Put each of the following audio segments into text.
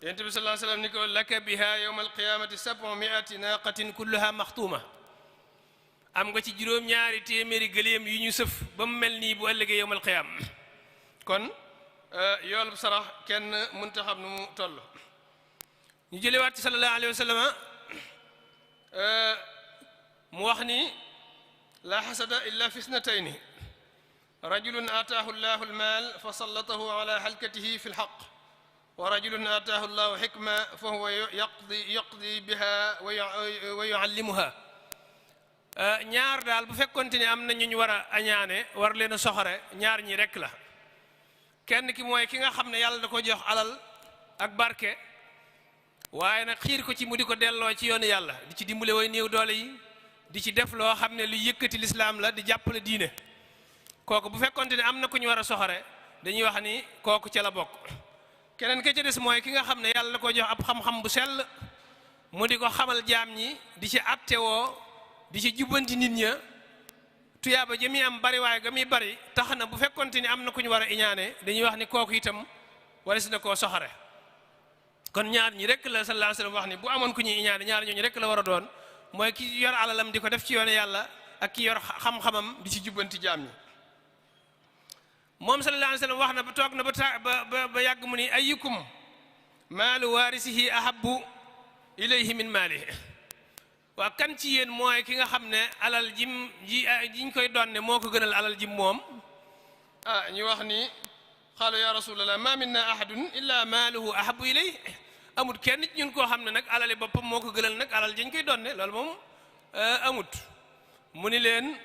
yonent bi sallallahu alayhi wa sallam ni ko laka biha yawma alqiyamati 700 naqatin kulluha maxtuuma am nga ci juróom-ñaari téeméeri gëléem yu ñu sëf ba mu mel nii bu ëllëgee yawmal qiyaam kon yool bu sarax kenn mënta xam nu mu toll ñu jëlewaat ci sallallahu alayhi wa sallam mu wax ni la xasada illa fi isnatayni rajulun ataahu llahu almaal fa sallatahu ala halkatihi fi lxaq wa rajulun ataahu llahu xikma fa huwa yaqdi biha wa yuallimuha ñaar daal bu fekkonte ni am na ñu war a añaane war leen a soxore ñaar ñi rekk la kenn ki mooy ki nga xam ne yàlla da ko jox alal ak barke waaye nag xiir ko ci mu di ko delloo ci yoonu yàlla di ci dimbale way néew doole yi di ci def loo xam ne lu yëkkati lislaam la di jàppale diine kooku bu fekkonte ne am na ku ñu war a soxore dañuy wax ni kooku ca la bokk keneen ka ca des mooy ki nga xam ne yàlla da ko jox ab xam-xam bu sell mu di ko xamal jaam ñi di ci attewoo di ci jubbanti nit ña tuyaaba jëmi am bari waaye ga muy bari tax na bu fekkonte ni am na ku ñu war a iñaane dañuy wax ni kooku itam wala si na koo soxore kon ñaar ñi rek la sallallahu alayhi wa sallam wax ni bu amoon ku ñuy iñaane ñaar ñooñu rek la war a doon mooy ki yor alalam di ko def ci yoone yàlla ak ki yor xam-xamam di ci jubbanti jaam ñi moom sallallahu alayhi wa sallam wax na ba toog na ba yàgg mu ni ayyukum maalu waarisihi ahabbu ilayhi min maalihi waa kan ci yéen mooy ki nga xam ne alal jiñ koy donne moo ko gënal alal jim moom ñu wax ni qaalu ya rasulallah ma minna ahadun illa maaluhu ahabu ilay amut kenn ci ñun koo xam ne nag alali boppam moo ko gënal nag alal jiñ koy donne loolu moom amut mu ni leen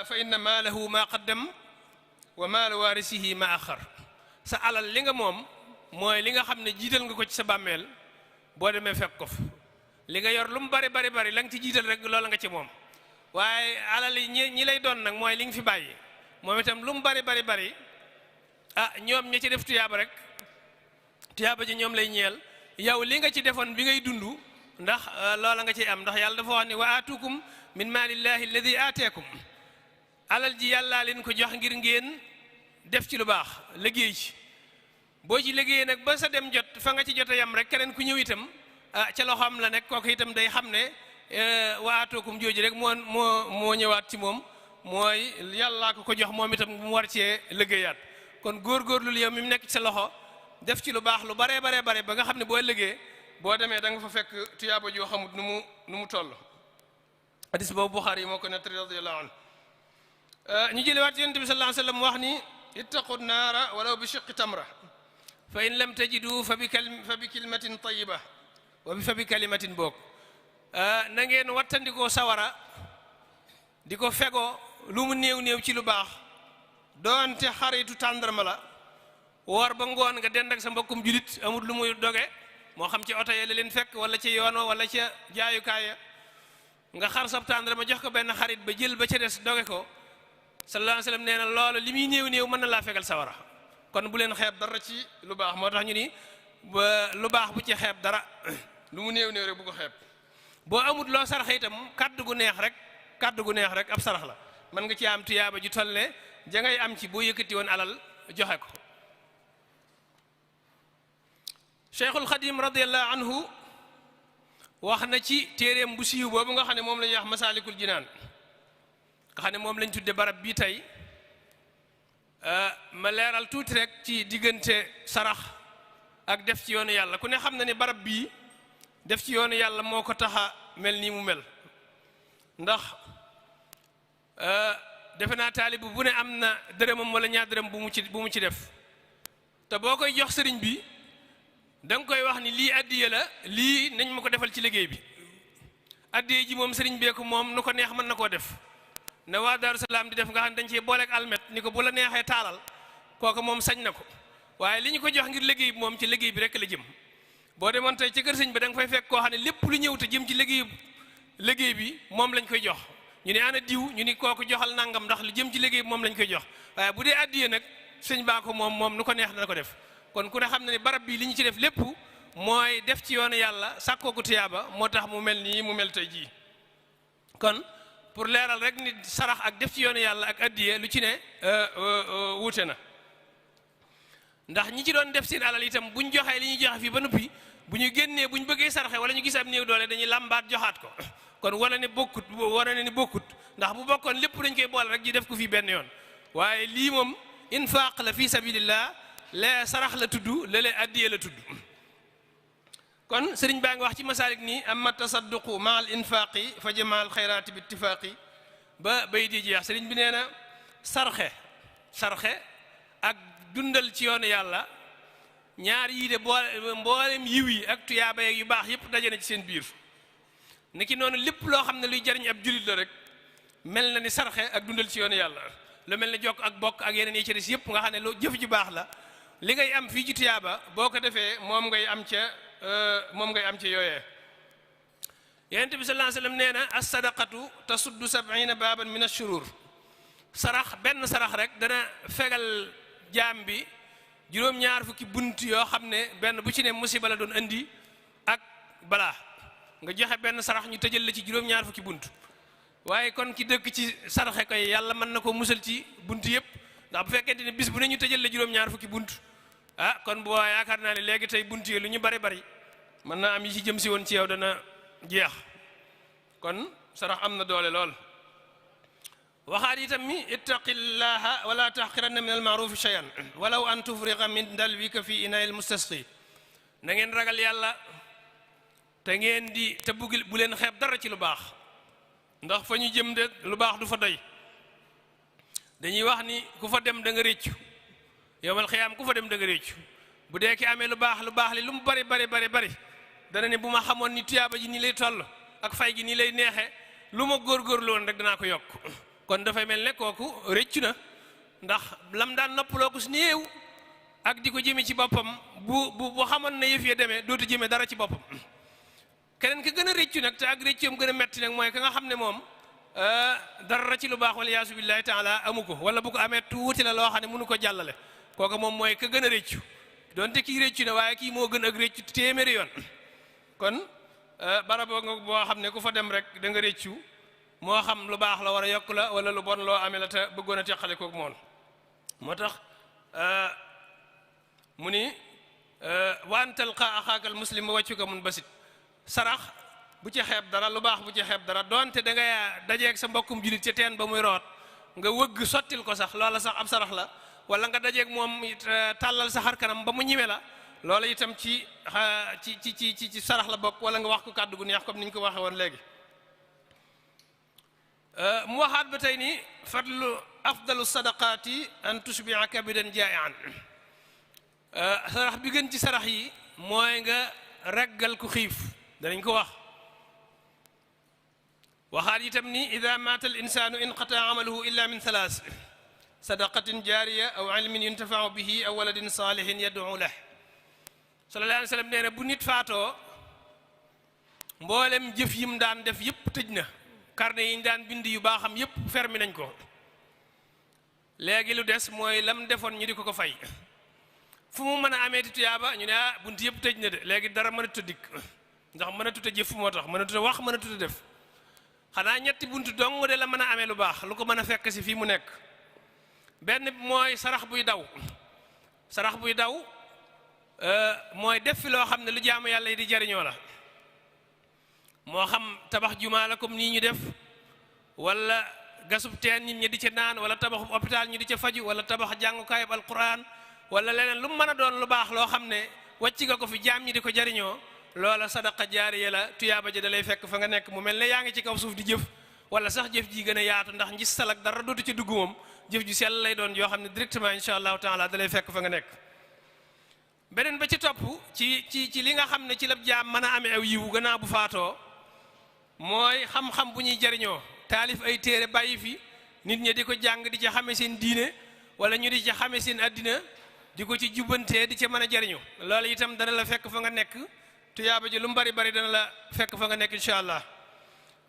fa inna maalahu ma qaddam wa maalu waarisihi ma axar sa alal li nga moom mooy li nga xam ne jiital nga ko ci sa bàmmeel boo demee fekk ko fa li nga yor lu mu bari la nga ci jiital rek loola nga ci moom waaye alal yi ñi lay doon nag mooy li nga fi bàyyi moom itam lu mu bari ñoom ña ci def tuyaaba rek tuyaaba ji ñoom lay ñeel yow li nga ci defoon bi ngay dund ndax loola nga ciy am ndax yàlla dafa wax ni wa aatukum min maalillahi alladi aateekum alal ji yàllaa leen ko jox ngir ngeen def ci lu baax liggéey ci boo ci liggéeyee nag ba sa dem jot fa nga ci jot a yam rek keneen ku ñëw itam ca loxoom la nekk kooku itam day xam ne waatookum jooju rek moo ñëwaat ci moom mooy yàllaa ko jox moom itam mu war cee liggéeyaat kon góorgóorlu yow mi mu nekk ci sa loxo def ci lu baax lu bare ba nga xam ne boo liggéey boo demee da nga fa fekk tuyaaba joo xamut nu mu toll hadis boobu Buxaari yi moo ko nettali radiyallahu anhu ñu jëlewaat yonent bi sallallahu alayhi wa sallam wax ni ittaqu naara walaw bi shiqqi tamra fa in lam tajidu fa bi kalimatin tayyiba fa bi kalimatin boog na ngeen wattandikoo sawara di ko fegoo lu mu néew ci lu baax doonte xaritu tàndarma la woor ba ngoon nga dend ak sa mbokkum julit amul lu muy doge moo xam ci oto yi la leen fekk wala ci yoonoo wala ca jaayukaaya nga xar sab tàndarma jox ko benn xarit ba jël ba ca des doge ko sallallahu alayhi wa sallam nee na loolu li muy néew mën na laa fegal sawara kon bu leen xeeb dara ci lu baax moo tax ñu ni lu baax bu ci xeeb dara lu mu néew rek bu ko xeeb boo amut loo sarax itam kaddu gu neex rek ab sarax la mën nga ci am tuyaaba ju toll ne ja ngay am ci boo yëkkati woon alal joxe ko Cheikhul Xadim radiyallahu anhu wax na ci téeréem bu siiw boobu nga xam ne moom la ñuy wax Masaalikul Jinaan nga xam ne moom lañ tudde barab bii tey ma leeral tuuti rek ci diggante sarax ak def ci yoonu yàlla ku ne xam na ni barab bii def ci yoonu yàlla moo ko taxa mel nii mu mel ndax defe naa taalibu bu ne am na dërëmam wala ñaar dërëm bu mu ci def te boo koy jox sëriñ bi da nga koy wax ni lii addiye la lii nañ ma ko defal ci liggéey bi addiye ji moom sëriñ bee ko moom nu ko neex mën na koo def ne waa Daaru Salaam di def nga xam ne dañ cee booleeg almet ni ko bu la neexee taalal kooku moom sañ na ko waaye li ñu ko jox ngir liggéey bi moom ci liggéey bi rek la jëm boo demoon tey ci kër sëñ bi da nga fay fekk koo xam ne lépp lu ñëw te jëm ci liggéey bi moom lañ koy jox ñu ne ana diw ñu ni kooku joxal nangam ndax lu jëm ci liggéey bi moom lañ koy jox waaye bu dee addiye nag sëñ baa ko moom nu ko neex na ko def kon ku ne xam ne barab bi li ñu ci def lépp mooy def ci yoonu yàlla sàkkoo ko tuyaaba moo tax mu mel nii mu mel tey jii kon pour leeral rek ni sarax ak def ci yoonu yàlla ak addiye lu ci ne wuute na ndax ñi ci doon def seen alal itam buñ joxee li ñuy joxe fii ba noppi bu ñu génnee bu ñu bëggee sarxe wala ñu gis am néew doole dañuy làmbaat joxaat ko kon wane ne bokkut ndax bu bokkoon lépp dañ koy boole rek ji def ko fii benn yoon waaye lii moom infaq la fi sabilillah lee sarax la tudd léeg-léeg addiye la tudd kon sëriñ baa ngi wax ci masaalik nii amma tasadduqu ma al infaqi fa jamaa al xayraati bi ittifaqi ba bay di jeex sëriñ bi nee na sarxe ak dundal ci yoonu yàlla ñaar yii de mboolem yiw yi ak tuyaaba yu baax yëpp daje na ci seen biir niki noonu lépp loo xam ne luy jariñ ab julit la rek mel na ni sarxe ak dundal ci yoonu yàlla lu mel ne jokk ak bokk ak yeneen yi ci des yëpp nga xam ne lu jëf ju baax la li ngay am fii ci tuyaaba boo ko defee moom ngay am ca yooyee yonent bi sallallahu alayhi wasallam nee na as-sadaqatu tasuddu 70 baaban min ash-shurur sarax benn sarax rek dana fegal jaam bi juróom-ñaar fukki bunt yoo xam ne benn bu ci ne musiba la doon andi ak balaa nga joxe benn sarax ñu tëjal la ci juróom-ñaar fukki bunt waaye kon ki dëkk ci saraxe koy yàlla mën na ko musal ci bunt yëpp ndax bu fekkente ne bis bu ne ñu tëjal la juróom-ñaar fukki bunt kon bu yaakaar naa ne léegi tey bunt yi lu ñu bari mën naa am yi ci jëm si woon ci yow dana jeex kon sarax am na doole lool waxaat itam mi ittaqillaha wala tahqiranna min almaarufi shay'an walaw an tufriqa min dalwika fi ina'il mustasqi na ngeen ragal yàlla te ngeen te bu leen xeeb dara ci lu baax ndax fa ñu jëm de lu baax du fa doy dañuy wax ni ku fa dem da nga réccu yowmal xiyaam ku fa dem da nga réccu bu dee ki amee lu baax li lu mu bari dana ne bu ma xamoon ni tuyaaba ji nii lay toll ak fay gi nii lay neexe lu ma góorgóorlu woon rek danaa ko yokk kon dafay mel ne kooku réccu na ndax lam daan noppaloo ko si néew ak di ko jëme ci boppam bu xamoon na yëf ya demee dootu jëme dara ci boppam keneen ka gën a réccu nag te ak réccuam gën a metti nag mooy ka nga xam ne moom dara ci lu baax wala yaasu billahi taala amu ko wala bu ko amee tuuti la loo xam ne mënu ko jàllale kooku moom mooy ka gën a réccu donte kii réccu na waaye kii moo gën ak réccu téeméeri yoon kon baraboo nga boo xam ne ku fa dem rek da nga réccu moo xam lu baax la war a yokk la wala lu bon loo amee la te bëggoon a teqale koog moom moo tax mu ni wa an talqa axaaka al muslim wa wajhuka munbasit sarax bu ci xeeb dara lu baax bu ci xeeb dara donte da ngay dajeeg sa mbokkum julit ca teen ba muy root nga wëgg sottil ko sax loola sax ab sarax la wala nga dajeeg moom tàllal sa xar kanam ba mu ñime la loola itam ci sarax la bokk wala nga wax ko kàddu gu neex comme ni ñu ko waxee woon léegi mu waxaat ba tey ni fadlu afdalu sadaqaati an tusbi'a kabidan jaa'ian sarax bi gën ci sarax yi mooy nga reggal ku xiif danañ ko wax waxaat itam ni ida maata al insanu inqata amaluhu illa min thalath sadaqatin jaariya aw ilmin yuntafau bihi aw waladin salihin yad'u lah sallallahu alayhi wa sallam nee na bu nit faatoo mboolem jëf yim daan def yëpp tëj na carnet yi ñu daan bind yu baaxam yëpp fermi nañ ko léegi lu des mooy lam defoon ñu di ko fay fu mu mën a amee ti tuyaaba ñu ne bunt yëpp tëj na de léegi dara mën a tut dikk ndax mën a tut a jëf moo tax mën a tut a wax mën a tut a def xanaa ñetti bunt dong de la mën a amee lu baax lu ko mën a fekk si fii mu nekk benn mooy sarax buy daw mooy def fi loo xam ne lu jaamu yàlla yi di jariñoo la moo xam tabax jumaa la comme nii ñu def wala gasub teen nit ñi di ca naan wala tabaxub hôpital ñu di ca faju wala tabax jàngukaayub alquran wala leneen lu mu mën a doon lu baax loo xam ne wàcc nga ko fi jaam ñi di ko jariñoo loola sadaqa jaariya la tuyaaba ji da lay fekk fa nga nekk mu mel ne yaa ngi ci kaw suuf di jëf wala sax jëf ji gën a yaatu ndax ngis salak dara dootu ci dugg moom jëf ju sell lay doon yoo xam ne directement insha allahu taala da lay fekk fa nga nekk beneen ba ci topp ci li nga xam ne ci la jaam mën a amee aw yiwu gannaaw bu faatoo mooy xam-xam bu ñuy jariñoo taalif ay téere bàyyi fi nit ñi di ko jàng di ci xame seen diine wala ñu di ci xame seen addina di ko ci jubbantee di ca mën a jariñu loolu itam dana la fekk fa nga nekk tuyaaba ji lu mu bari dana la fekk fa nga nekk incha allah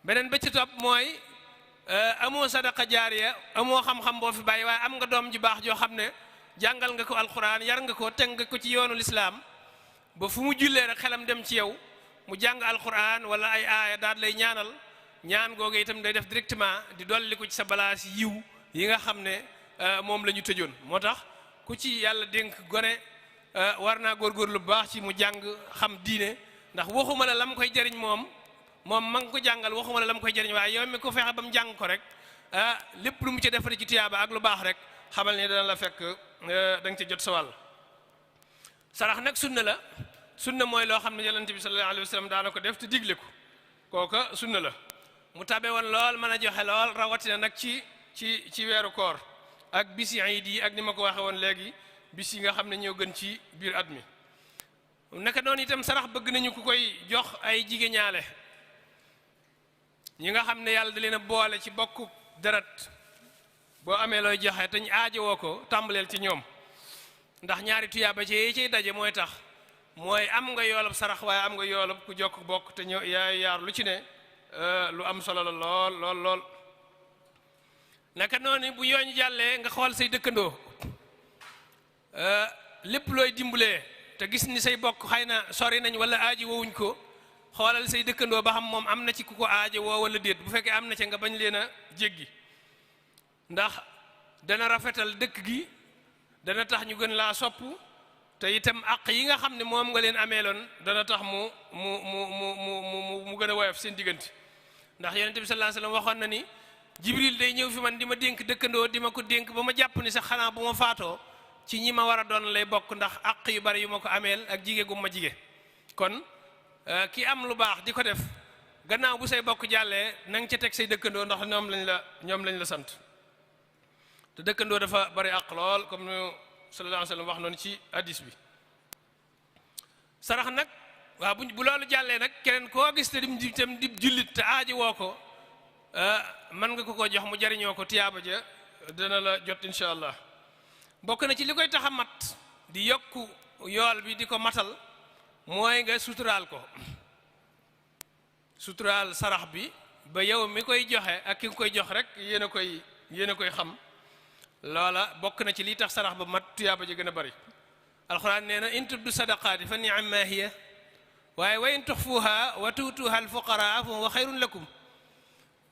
beneen ba ci topp mooy amoo sadaqa jaariya amoo xam-xam boo fi bàyyi waaye am nga doom ji baax joo xam ne jàngal nga ko alquran yar nga ko teg nga ko ci yoonu lislaam ba fu mu jullee rek xelam dem ci yow mu jàng alquran wala ay aaya daal lay ñaanal ñaan googu itam day def directement di dolli ko ci sa balaas yiw yi nga xam ne moom la ñu tëjoon moo tax ku ci yàlla dénk gone war naa góorgóorlu bu baax ci mu jàng xam diine ndax waxuma la lam koy jëriñ moom ma ngi ko jàngal waxuma la lam koy jëriñ waaye yow mi ko fexe ba mu jàng ko rek lépp lu mu ci defari ci tiyaaba ak lu baax rek xamal ne dana la fekk da nga ci jot sa wàll. sarax nag sunna la sunna mooy loo xam ne yonent bi sallallahu alayhi wa sallam daana ko def te digle ko kooka sunna la mu tabe woon lool mën a joxe lool rawatina nag ci weeru koor ak bis yi ak ni ma ko waxe woon léegi bis yi nga xam ne ñoo gën ci biir at mi. naka noonu itam sarax bëgg nañu ku koy jox ay jigéñaale ñi nga xam ne yàlla da leen a boole ci bokku deret boo amee looy joxe te ñu aajowoo ko tàmbaleel ci ñoom ndax ñaari tuyaaba ci yi ciy daje mooy tax mooy am nga yoolab sarax waaye am nga yoolab ku jokk bokk te ñoo yaar lu ci ne lu am solo la lool naka noonu bu yooñu jàllee nga xool say dëkkandoo lépp looy dimbalee te gis ni say bokk xëy na sori nañ wala aaji woowuñ ko xoolal say dëkkandoo ba xam moom am na ci ku ko aaje woo wala déet bu fekkee am na ci nga bañ leen a jéggi ndax dana rafetal dëkk gi dana tax ñu gën laa sopp te itam àq yi nga xam ne moom nga leen ameeloon dana tax mu gën a woyof seen diggante ndax yonent bi sallallahu alayhi wasallam waxoon na ni Jibril day ñëw fi man di ma dénk dëkkandoo di ma ko dénk ba ma jàpp ni sax xanaa bu ma faatoo ci ñi ma war a doon lay bokk ndax àq yu bari yu ma ko ameel ak jige gu ma jige kon ki am lu baax di ko def gannaaw bu say bokk jàllee na nga ca teg say dëkkandoo ndax ñoom lañ la sant te dëkkandoo dafa bari àq lool comme nu sallallahu alayhi wasallam wax noonu ci hadis bi. sarax nag waaw bu loolu jàllee nag keneen koo gis te dim di jullit te aaji woo ko mën nga ko jox mu jariñoo ko tiyaaba ja dana la jot incha allah. bokk na ci li koy tax a mat di yokku yool bi di ko matal mooy nga suturaal ko suturaal sarax bi ba yow mi koy joxe ak ki nga koy jox rek yéen a koy xam loola bokk na ci li tax sarax ba mat tuyaaba ji gën a bari. alxuraan nee na in tubdu sadaqaati fa ni'ammaa hiya waaye wa in tuxfuha wa tuutuha alfuqaraa fa huwa xayrun lakum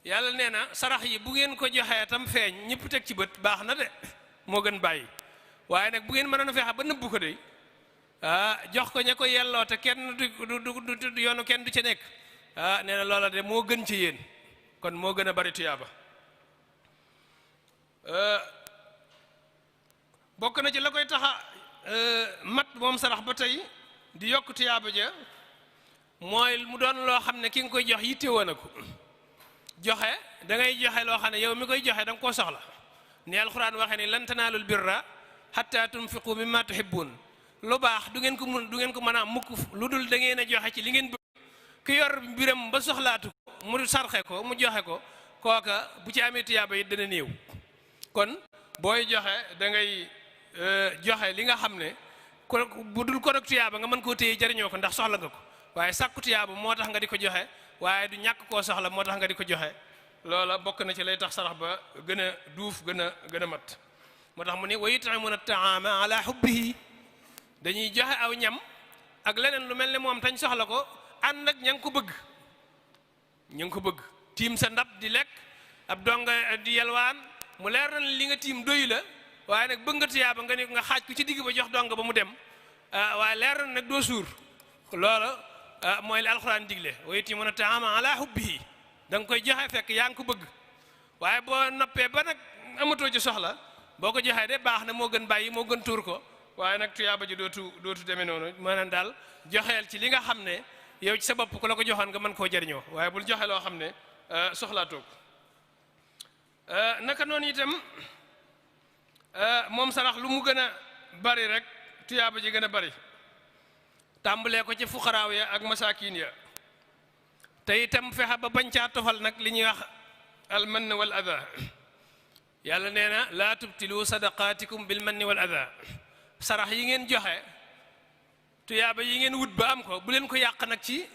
yàlla nee na sarax yi bu ngeen ko joxee tam feeñ ñëpp teg ci bët baax na de moo gën bàyyi waaye nag bu ngeen mënoon a fexe ba nëbbu ko de jox ko ña ko yelloo te kenn du yoonu kenn du ca nekk nee na loola de moo gën ci yéen kon moo gën a bari tuyaaba. bokk na ci la koy taxa mat moom sarax ba tey di yokk tuyaaba ja mooy mu doon loo xam ne ki nga koy jox yittewoo na ko joxe da ngay joxe loo xam ne yow mi koy joxe da nga koo soxla ni alxuraan waxee ni lan tanaalul birra hatta tunfiqu mimma tuhibbun lu baax du ngeen ko mën a mukk lu dul da ngeen a joxe ci li ngeen bëgg ki yor mbiram ba soxlaatu ko mu sarxe ko mu joxe ko kooka bu ci amee tuyaaba yi dana néew kon booy joxe da ngay joxe li nga xam ne bu dul ko nag tuyaaba nga mën koo téye jariñoo ko ndax soxla nga ko waaye sàkku tuyaaba moo tax nga di ko joxe waaye du ñàkk koo soxla moo tax nga di ko joxe loola bokk na ci lay tax sarax ba gën a duuf gën a mat moo tax mu ne wa yut'imuna at-ta'ama ala hubbihi dañuy joxe aw ñam ak leneen lu mel ne moom tañ soxla ko ànd ak ña ngi ko bëgg tiim sa ndab di lekk ab donga di yelwaan mu leer na li nga tiim doy la waaye nag bëgg nga tuyaaba nga xaaj ko ci digg ba jox donga ba mu dem waaye leer na nag doo suur loola mooy li alxuraan digle wa yutimuna ta'ama ala hubbihi da nga koy joxe fekk yaa ngi ko bëgg waaye boo noppee ba nag amatoo ci soxla boo ko joxee de baax na moo gën bàyyi moo gën tuur ko waaye nag tuyaaba ji dootu demee noonu maanaam daal joxeel ci li nga xam ne yow ci sa bopp ku la ko joxoon nga mën koo jariñoo waaye bul joxe loo xam ne soxlaatoo ko naka noonu itam moom sarax lu mu gën a bari rek tuyaaba ji gën a bari tàmbalee ko ci fuqaraaw ya ak masaakiin ya te itam fexe ba bañ caa tofal nag li ñuy wax almann wal adha yàlla nee na laa tubtilu sadaqaatikum bil manni wal adha sarax yi ngeen joxe tuyaaba yi ngeen wut ba am ko bu leen ko yàq nag ci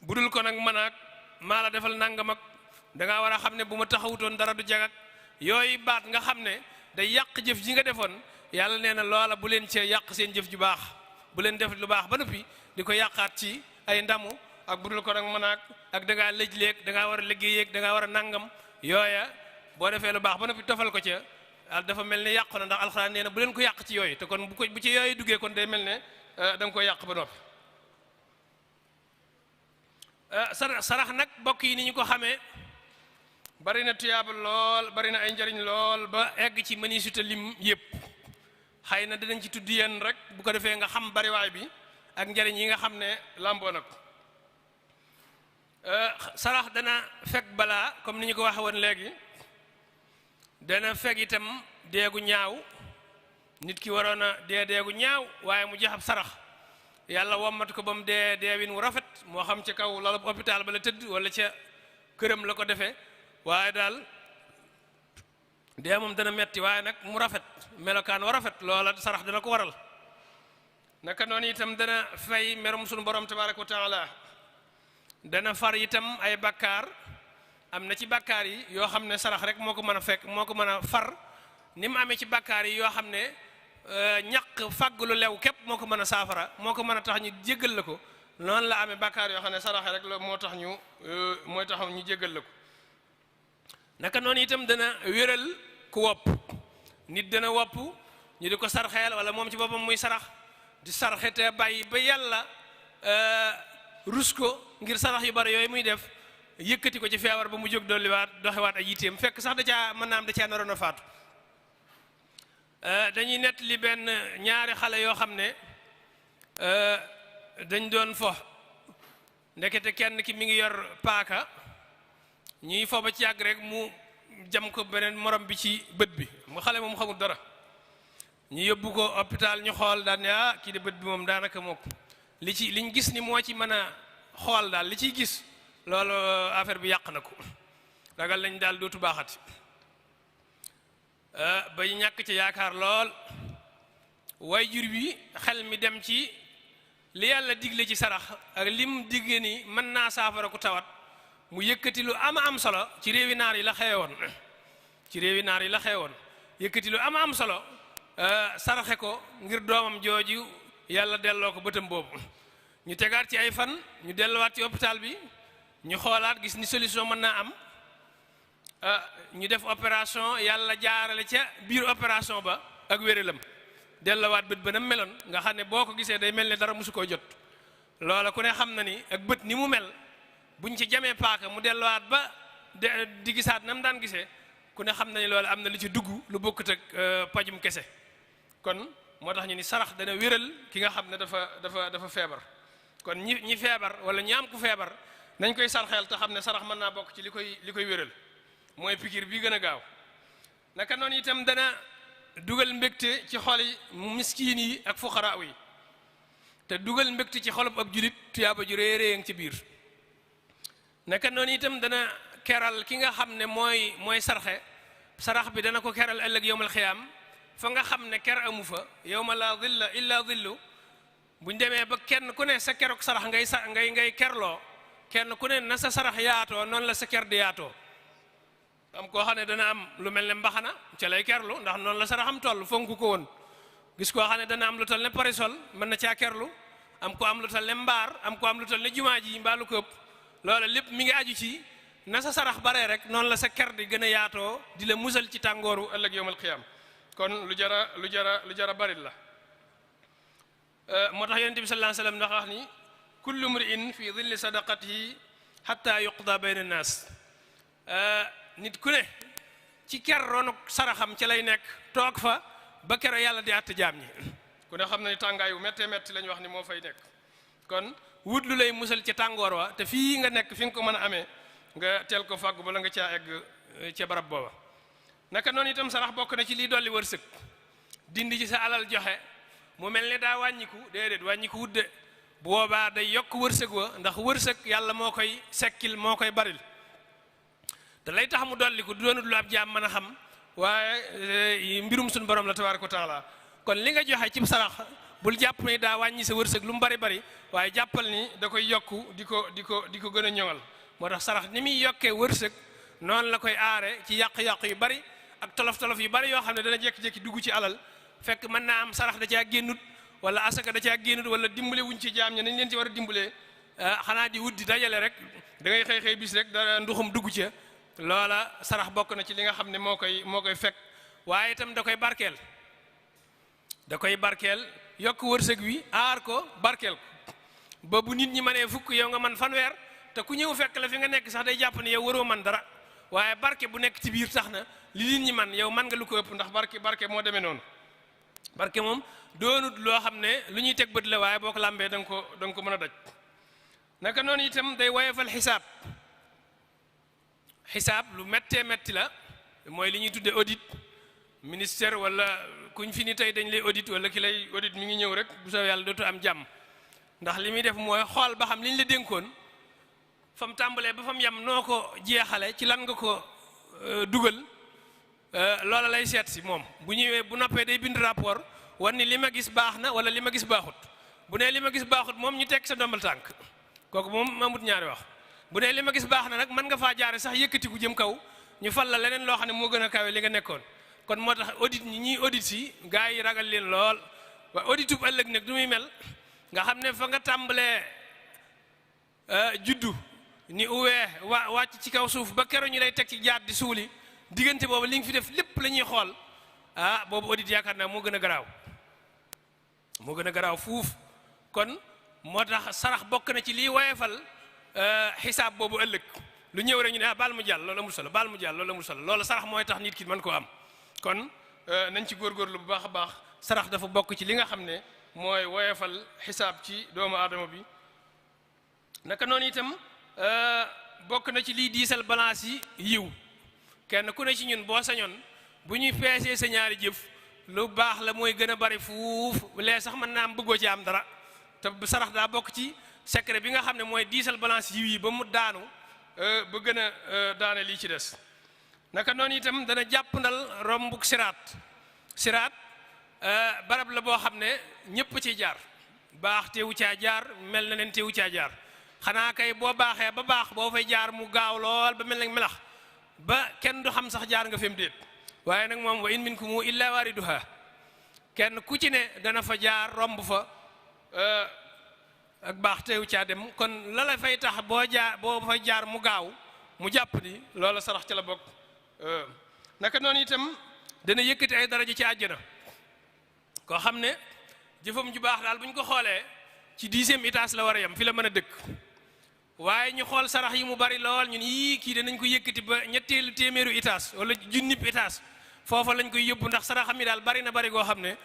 budul ko nag mën ak maa la defal nangam ak dangaa war a xam ne bu ma taxawutoon dara du jagak yooyu baat nga xam ne day yàq jëf ji nga defoon yàlla nee na loola bu leen cee yàq seen jëf ju baax bu leen def lu baax ba noppi di ko yàqaat ci ay ndamu ak budul ko nag mën ak dangaa lëj léeg dangaa war a liggéey yeeg dangaa war a nangam yooya boo defee lu baax ba noppi tofal ko ca dafa mel ne yàqu na ndax alxuraan nee na bu leen ko yàq ci yooyu te kon bu ci yooyu duggee kon day mel ne da nga koy yàq ba noppi. sarax nag bokk yi ni ñu ko xamee bari na tuyaaba lool bari na ay njariñ lool ba egg ci mëni suta lim yëpp xëy na dinañ ci tudd yenn rek bu ko defee nga xam bariwaay bi ak njariñ yi nga xam ne làmboo na ko. sarax dana fekk balaa comme ni ñu ko waxe woon léegi dana fekk itam deegu ñaaw nit ki waroon a deegu ñaaw waaye mu jox ab sarax yàlla wommat ko ba mu deewin wu rafet moo xam ca kaw lalub hôpital ba la tëdd wala ca këram la ko defee waaye daal dee moom dana metti waaye nag mu rafet melokaan wa rafet loola sarax dana ko waral naka noonu itam dana fay merum sunu borom tabaraka wa taala dana far itam ay bakkaar am na ci bakkaar yi yoo xam ne sarax rek moo ko mën a fekk moo ko mën a far ni mu amee ci bakkaar yi yoo xam ne ñaq fàggulu lew képp moo ko mën a saafara moo ko mën a tax ñu jéggal la ko noonu la amee bakkaar yoo xam ne saraxe rek la moo tax ñu jéggal la ko naka noonu itam dana wéral ku wopp nit dana wopp ñu di ko sarxeel wala moom ci boppam muy sarax di sarxe te bàyyi ba yàlla rus ko ngir sarax yu bari yooyu muy def yëkkati ko ci feebar ba mu jóg dolliwaat doxewaat ay yitteem fekk sax da caa mën naa am da caa naroon a faatu. dañuy nett li benn ñaari xale yoo xam ne dañ doon fo ndekete kenn ki mi ngi yor paaka ñuy fo ba ci yàgg rek mu jam ko beneen morom bi ci bët bi mu xale moom xamul dara ñu yóbbu ko hôpital ñu xool daan ne kii de bët bi moom daanaka mook liñ gis ni moo ci mën a xool daal li ciy gis loolu affaire bi yàq na ko ragal lañ daal dootu baaxati ba ñàkk ci yaakaar lool way jur bi xel mi dem ci li yàlla digle ci sarax ak lim digge ni mën naa saafara ku tawat mu yëkkati lu am solo ci réewi naar yi la xewoon yëkkati lu am solo saraxe ko ngir doomam jooju yàlla delloo ko bëtam boobu ñu tegaat ci ay fan ñu delluwaat ci hôpital bi ñu xoolaat gis ni solution mën naa am ñu def opération yàlla jaarale ca biir opération ba ak wéralam delluwaat bët ba na meloon nga xam ne boo ko gisee day mel ne dara mosu koo jot loola ku ne xam na ni ak bët ni mu mel buñ ci jamee paaka mu delluwaat ba di gisaat na mu daan gisee ku ne xam na ni loolu am na lu ci dugg lu bokkut ak pajum kese kon moo tax ñu ni sarax dana wéral ki nga xam ne dafa feebar kon ñi feebar wala ñi am ku feebar nañ koy sarxeel te xam ne sarax mën naa bokk ci li koy wéral mooy pikir bi gën a gaaw naka noonu itam dana dugal mbégte ci xoli miskiin yi ak fuqaraa yi te dugal mbégte ci xolub ab julit tuyaaba ju réy ci biir naka noonu itam dana keral ki nga xam ne mooy sarax bi dana ko keral ëllëg yowmal xiyaam fa nga xam ne ker amu fa yowma la dilla illa dillu buñ demee ba kenn ku ne sa keruk sarax ngay kerloo kenn ku ne na sa sarax yaatoo noonu la sa ker di yaatoo am koo xam ne dana am lu mel ne mbaxana ca lay kerlu ndax noonu la saraxam toll fonku ko woon gis koo xam ne dana am lu toll ne parasol mën na caa kerlu am ko am lu toll ne mbaar am ko am lu toll ne jumaa ji mbaalu këpp loola lépp mi ngi aju ci na sa sarax baree rek noonu la sa ker di gën a yaatoo di la musal ci tàngooru ëllëg yawmal qiyaam kon lu jara barit la moo tax yonent bi sallallahu alayhi wasallam ndax wax ni kullu mri'in fi dhilli sadaqatihi hatta yuqda bayna an-nas nit ku ne ci ker roonu saraxam ci lay nekk toog fa ba kero yàlla di àtte jaam ñi ku ne xam na ni tàngaay wu méttee métti lañ wax ni moo fay nekk kon wut lu lay musal ci tàngoor wa te fii nga nekk fi nga ko mën a amee nga teel ko fàggu bala nga caa egg ca barab booba naka noonu itam sarax bokk na ci lii dolli wërsëg dindi ci sa alal joxe mu mel ne daa wàññiku déedéet wàññiku wudde bu boobaa day yokk wërsëg wa ndax wërsëg yàlla moo koy sekkil moo koy baril te lay tax mu dolliku du doonut lu ab jaam mën a xam waaye mbirum suñu borom la tabaaraka wa taala kon li nga joxe ci sarax bul jàpp ne daa wàññi sa wërsëg lu mu bari waaye jàppal ni da koy yokku di ko gën a ñoŋal moo tax sarax ni muy yokkee wërsëg noonu la koy aare ci yàq-yàq yu bari ak tolof-tolof yu bari yoo xam ne dana jékki-jékki dugg ci alal fekk mën naa am sarax da caa génnut wala asaka da caa génnut wala dimbale wuñ ci jaam ña nañ leen ci war a dimbalee xanaa di wut di dajale rek da ngay xëy bis rek dara nduxum dugg ca loola sarax bokk na ci li nga xam ne moo koy fekk waaye itam da koy barkeel yokk wërsëg wi aar ko barkeel ko ba bu nit ñi mënee fukk yow nga man fanweer te ku ñëw fekk la fi nga nekk sax day jàpp ne yow waroo man dara waaye barke bu nekk ci biir tax na li nit ñi man yow man nga lu ko ëpp ndax barke moo demee noonu barke moom doonut loo xam ne lu ñuy teg bët la waaye boo ko làmbee da nga ko mën a daj naka noonu itam day woyefal xisaab lu méttee métti la mooy li ñuy tuddee audit ministère wala kuñ fi ni tey dañ lay audit wala ki lay audit mi ngi ñëw rek bu soo yàlla dootu am jàmm ndax li muy def mooy xool ba xam li ñu la dénkoon fa mu tàmbalee ba fa mu yem noo ko jeexale ci lan nga ko dugal loola lay seet si moom bu ñëwee bu noppee day bind rapport wan ni li ma gis baax na wala li ma gis baaxut bu nee li ma gis baaxut moom ñu teg sa ndombal tànk kooku moom amut ñaari wax bu nee li ma gis baax na nag mën nga faa jaare sax yëkkatiku jëm kaw ñu fal la leneen loo xam ne moo gën a kawe li nga nekkoon kon moo tax audit ñi audit si gars yi ragal leen lool waaye auditub ëllëg nag du muy mel nga xam ne fa nga tàmbalee juddu ni uwee wàcc ci kaw suuf ba keroog ñu lay teg ci jaat di suuli diggante boobu li nga fi def lépp la ñuy xool boobu audit yaakaar naa moo gën a garaaw fuuf kon moo tax sarax bokk na ci lii woyefal xisaab boobu ëllëg lu ñëw rek ñu ne baal mu jàll loolu amul solo baal mu jàll loolu amul solo loolu sarax mooy tax nit ki mën koo am kon nañ ci góorgóorlu bu baax a baax sarax dafa bokk ci li nga xam ne mooy woyefal xisaab ci doomu aadama bi naka noonu itam bokk na ci liy diisal balance yi yiw kenn ku ne ci ñun boo sañoon bu ñuy peesee sa ñaari jëf lu baax la mooy gën a bari fuuf lee sax mën naa am bëggoo ci am dara te sarax daa bokk ci secret bi nga xam ne mooy diisal balance yiw yi ba mu daanu ba gën a daane lii ci des naka noonu itam dana jàppandal rombuk siraat barab la boo xam ne ñëpp ci jaar baax teewu caa jaar mel na leen teewu caa jaar xanaa kay boo baaxee ba baax boo fay jaar mu gaaw lool ba mel na melax ba kenn du xam sax jaar nga fem déet waaye nag moom wa in minkum illa waariduha kenn ku ci ne dana fa jaar romb fa ak baax teewu caa dem kon la la fay tax boo fay jaar mu gaaw mu jàpp ni loola sarax ca la bokk naka noonu itam dana yëkkati ay daraja ci àjjana koo xam ne jëfam ju baax daal bu ñu ko xoolee ci 10e étage la war a yem fi la mën a dëkk waaye ñu xool sarax yi mu bari lool ñun yii kii danañ ko yëkkati ba ñetteelu téeméeru étage wala junnib étage foofa lañ koy yóbbu ndax saraxam yi daal bari na bari goo xam ne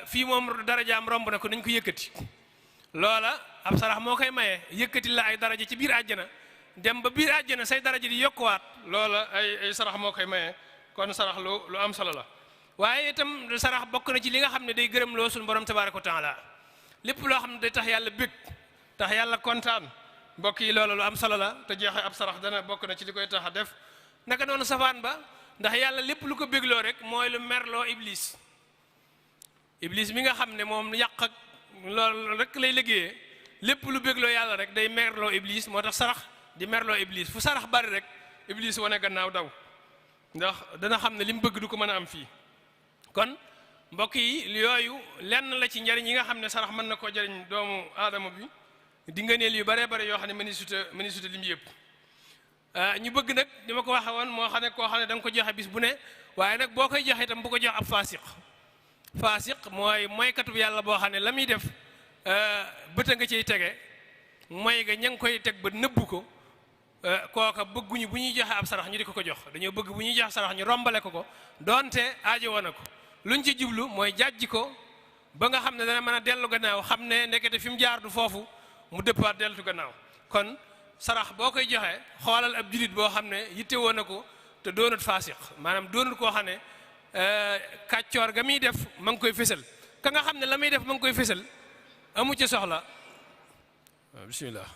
fii moom darajaam romb na ko nañ ko yëkkati loola ab sarax moo koy maye yëkkati la ay daraja ci biir àjjana dem ba biir àjjana say daraja di yokkuwaat loola ay sarax moo koy maye kon sarax lu am solo la waaye itam sarax bokk na ci li nga xam ne day gërëm loo suñu borom tabaaraka wa taala lépp loo xam ne day tax yàlla bég tax yàlla kontaan mbokk yi loola lu am solo la te jeexe ab sarax dana bokk na ci li koy tax a def naka noonu safaan ba ndax yàlla lépp lu ko bégloo rek mooy lu merloo iblis mi nga xam ne moom yàq ak loolu rek lay liggéeyee lépp lu bégloo yàlla rek day merloo iblis moo tax sarax di merloo iblis fu sarax bari rek iblis wane gannaaw daw ndax dana xam ne li mu bëgg du ko mën a am fii kon mbokk yi yooyu lenn la ci njariñ yi nga xam ne sarax mën na koo jariñ doomu aadama bi di ngëneel yu bare bare yoo xam ne mëni suta lim yëpp ñu bëgg nag ni ma ko waxe woon moo xam ne koo xam ne da nga ko joxe bis bu ne waaye nag boo koy joxe itam bu ko jox ab faasiq mooy katub yàlla boo xam ne la muy def bëta nga ciy tege mooy nga ña ngi koy teg ba nëbbu ko kooka bëgguñu bu ñuy joxe ab sarax ñu di ko jox dañoo bëgg bu ñuy joxe sarax ñu rombale ko doonte aajo woon na ko luñ ci jublu mooy jàjji ko ba nga xam ne dana mën a dellu gannaaw xam ne ndekete fi mu jaar du foofu mu dëppaat deltu gannaaw kon sarax boo koy joxe xoolal ab julit boo xam ne yitte woon na ko te doonut faasiq maanaam doonut koo xam ne kàccoor ga muy def ma ngi koy fésal ka nga xam ne la muy def ma ngi koy fésal amu ci soxla bismillah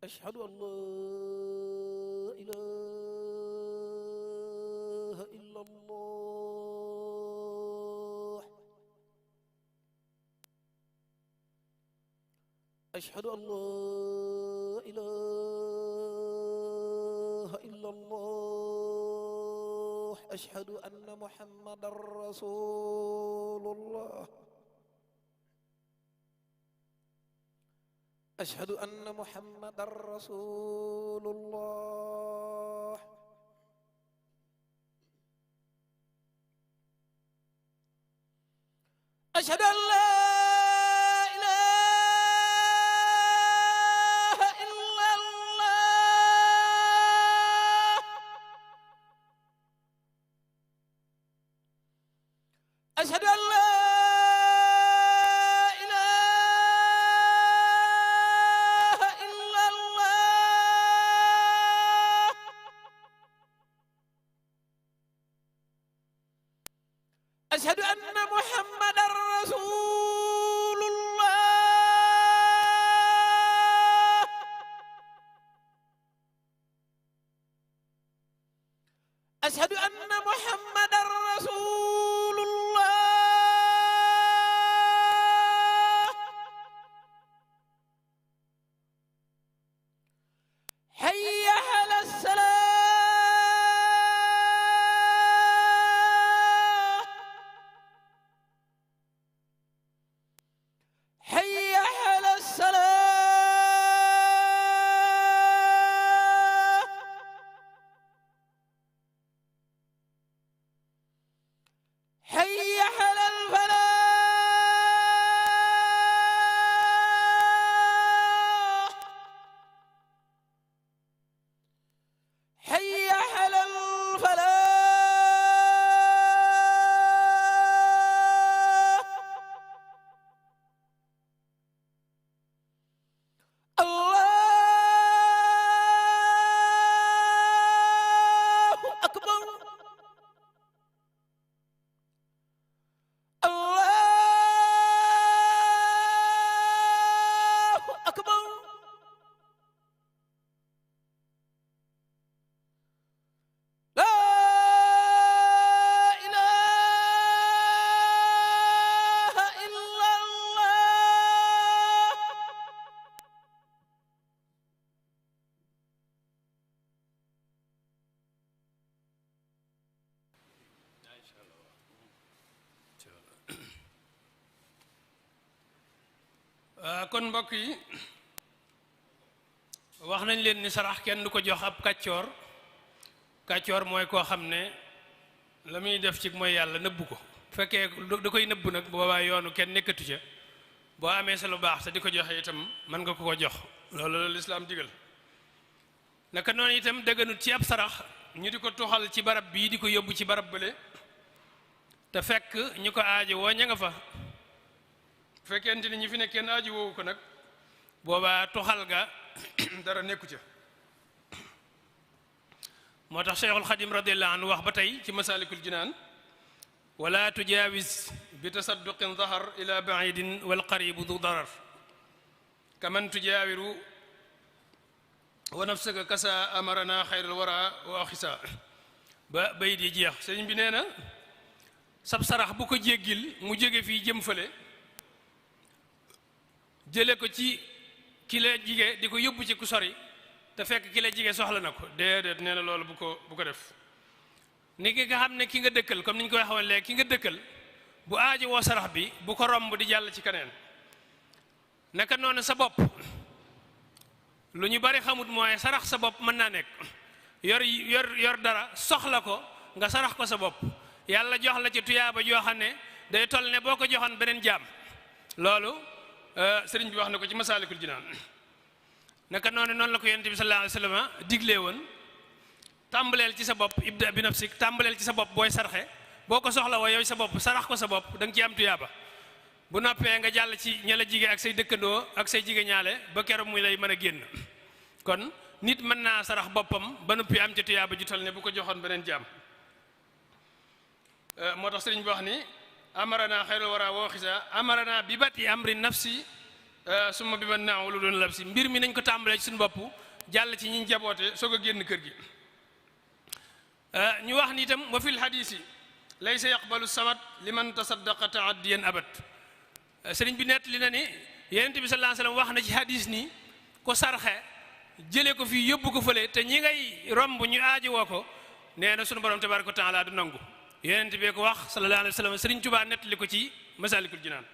أشهد أن لا إله إلا الله أشهد أن لا إله إلا الله أشهد أن محمدا رسول الله أشهد أن محمدا رسول الله أشهد أن لا إله إلا الله أشهد أن لا أشهد أن محمدا رسول الله أشهد أن محمدا رسول الله حي على الصلاة حي على الصلاة حي على الفلاح حي على الفلاح kon mbokk yi wax nañ leen ni sarax kenn du ko jox ab kàccoor kàccoor mooy koo xam ne la muy def ci mooy yàlla nëbbu ko fekkee da koy nëbbu nag boobaa yoonu kenn nekkatu ca boo amee sa lu baax te di ko joxe itam mën nga ko jox loolu la lislaam digal naka noonu itam dëgganut ci ab sarax ñu di ko tuxal ci barab bii di ko yóbbu ci barab bële te fekk ñu ko aajo woo ña nga fa fekkente ni ñi fi ne kenn aajo woowu ko nag boobaa tuxal ga dara nekku ca moo tax Cheikhul Xadim radiyallahu anhu wax ba tey ci Masaalikul Jinaan wala tujaawis bi tasadduqin zahar ila baidin wal qaribu du darar kaman tujaawiru wa nafsaka kasa amarana xayral wara wa axisa ba bayit yi jeex sëriñ bi nee na sab sarax bu ko jéggil mu jóge fii jëm fële jële ko ci ki la jige di ko yóbbu ci ku sori te fekk ki la jige soxla na ko déedéet nee na loolu bu ko def ni ki nga xam ne ki nga dëkkal comme ni ñu koy xamal léegi ki nga dëkkal bu aajo woo sarax bi bu ko romb di jàll ci keneen naka noonu sa bopp lu ñu bari xamut mooy sarax sa bopp mën naa nekk yor dara soxla ko nga sarax ko sa bopp yàlla jox la ci tuyaaba joo xam ne day toll ne boo ko joxoon beneen jaam loolu sëriñ bi wax na ko ci Masaalikul Jinaan naka noonu la ko yonent bi sallallahu alayhi wa sallam diglee woon tàmbaleel ci sa bopp ibda bi nafsik tàmbaleel ci sa bopp booy sarxe boo ko soxla woo yow sa bopp sarax ko sa bopp da nga ci am tuyaaba bu noppee nga jàll ci ña la jige ak say dëkkandoo ak say jige ñaale ba keroog muy lay mën a génn kon nit mën naa sarax boppam ba noppi am ci tuyaaba ju toll ne bu ko joxoon beneen jaam moo tax sëriñ bi wax ni amarana xayrul wara woo xisa amarana bi bati amri nafsi summa bi man naaw lu doon lab si mbir mi nañ ko tàmbalee ci suñu bopp jàll ci ñi jaboote soog a génn kër gi ñu wax ni itam wa fil hadisi laysa yaqbalu samad liman tasaddaqa taaddiyan abad sëriñ bi nett li na ni yonent bi sallallahu alayhi wasallam wax na ci hadis ni ko sarxe jëlee ko fii yóbbu ko fële te ñi ngay romb ñu aaji woo ko nee na sunu borom tabaraka wa taala du nangu yonent bi ko wax sallallahu alayhi wasallam sëriñ Tuubaa nett li ko ci masalikul jinaan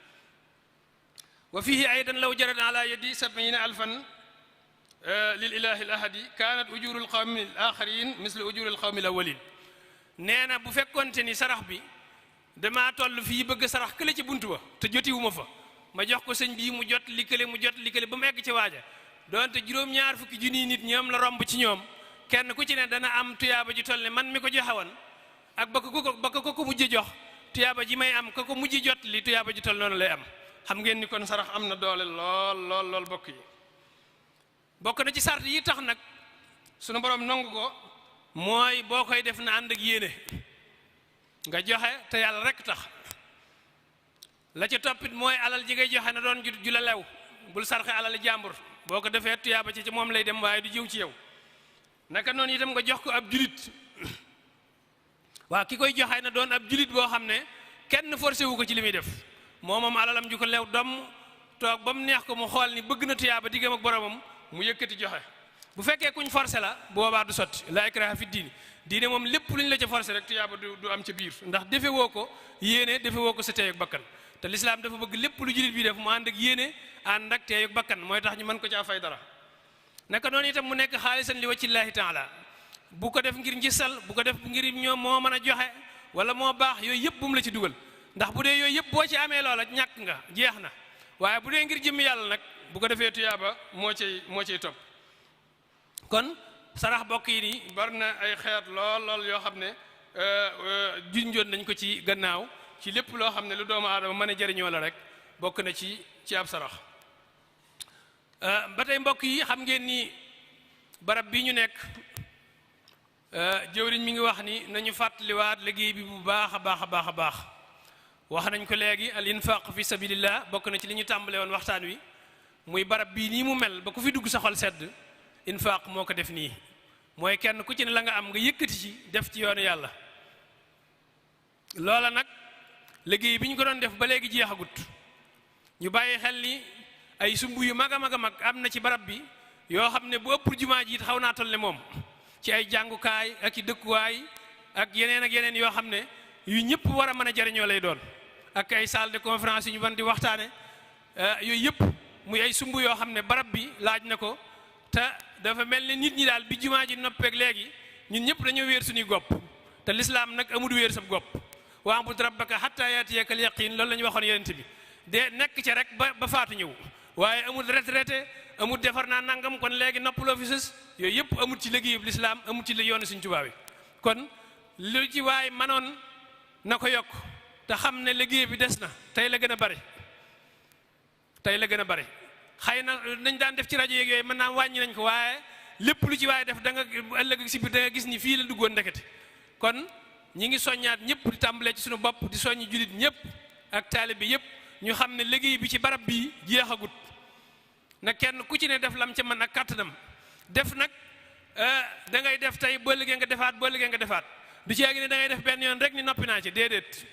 wa fihi aydan law jarat ala yadi 70,000 lil ilahi al ahadi kanat ujurul qawmi al akharin misle ujuril qawmi al awwalin nee na bu fekkonte ni sarax bi damaa toll fii bëgg sarax kële ci buntu ba te jotiwuma fa ma jox ko sëñ bii mu jot li kële ba mu egg ci waaja doonte juróom-ñaar fukki junniy nit ñoom la romb ci ñoom kenn ku ci ne dana am tuyaaba ji toll ne man mi ko joxewoon ak ba ko mujj jox tuyaaba ji may am ko mujj jot li tuyaaba ji toll noonu lay am xam ngeen ni kon sarax am na doole lool bokk yi bokk na ci sart yi tax nag sunu borom nangu ko mooy boo koy def na ànd ak yéene nga joxe te yàlla rek tax la ci toppit mooy alal ji ngay joxe na doon ju la lew bul sarxe alal jàmbur boo ko defee tuyaaba ci moom lay dem waaye du jiw ci yow naka noonu itam nga jox ko ab julit waa ki koy joxe na doon ab julit boo xam ne kenn forcé wu ko ci li muy def moom alalam ju ko lew doom toog ba mu neex ko mu xool ni bëgg na tuyaaba diggam ak boromam mu yëkkati joxe bu fekkee kuñ forcé la boobaa du sotti la ikraha fi diine moom lépp luñ la ca forcé rek tuyaaba du am ca biir ndax defe woo ko yéene defe woo ko sa teey ak bakkan te lislaam dafa bëgg lépp lu julit bi def mu ànd ak yéene ànd ak teey ak bakkan mooy tax ñu mën ko caa fay dara naka noonu itam mu nekk xaalisan li wajhillahi taala bu ko def ngir njisal bu ko def ngir ñoom moo mën a joxe wala moo baax yooyu yëpp bu mu la ci dugal ndax bu dee yooyu yëpp boo ci amee loola ñàkk nga jeex na waaye bu dee ngir jëmmi yàlla nag bu ko defee tuyaaba moo cay topp kon sarax bokk yi nii bari na ay xeet lool yoo xam ne junjoon nañ ko ci gannaaw ci lépp loo xam ne lu doomu aadama mën a jëriñoo la rek bokk na ci ab sarax ba tey mbokk yi xam ngeen ni barab bi ñu nekk jëwriñ mi ngi wax ni nañu fàttaliwaat liggéey bi bu baax a baax wax nañ ko léegi al infaq fi sabilillah bokk na ci li ñu tàmbale woon waxtaan wi muy barab bii nii mu mel ba ku fi dugg sa xol sedd infaq moo ko def nii mooy kenn ku ci ne la nga am nga yëkkati ci def ci yoonu yàlla loola nag liggéey bi ñu ko doon def ba léegi jeexagut ñu bàyyi xel ni ay sumb yu mag a mag am na ci barab bi yoo xam ne bu ëpp jumaa ji it xaw naa toll ne moom ci ay jàngukaay ak i dëkkuwaay ak yeneen yoo xam ne yu ñëpp war a mën a jariñoo lay doon ak ay salle de conférence yu ñu mën di waxtaane yooyu yëpp muy ay sumb yoo xam ne barab bi laaj na ko te dafa mel ne nit ñi daal bi jumaa ji noppeeg léegi ñun ñëpp dañoo wéer suñuy gopp te lislaam nag amul wéer sab gopp wa'bud rabbaka hatta ya'tiyaka al-yaqin loolu la ñu waxoon yonent bi de nekk ca rek ba faatu ñëw waaye amul retraité amul defar naa nangam kon léegi noppaloo fi sës yooyu yëpp amul ci liggéeyub lislaam amul ci yoonu Sëriñ Tuubaa wi kon lu ci waay manoon na ko yokk te xam ne liggéey bi des na tey la gën a bari xëy na nañ daan def ci rajo yeeg yooyu mën naa wàññi nañ ko waaye lépp lu ci waaye def da nga ëllëg si biir da nga gis ni fii la duggoon ndekete kon ñi ngi soññaat ñëpp di tàmbalee ci suñu bopp di soññi julit ñëpp ak taalibe bi yëpp ñu xam ne liggéey bi ci barab bii jeexagut na kenn ku ci ne def lam ca mën ak kàttanam def nag da ngay def tey boo liggéey nga defaat du ci yàgg ne da ngay def benn yoon rek ni noppi naa ci déedéet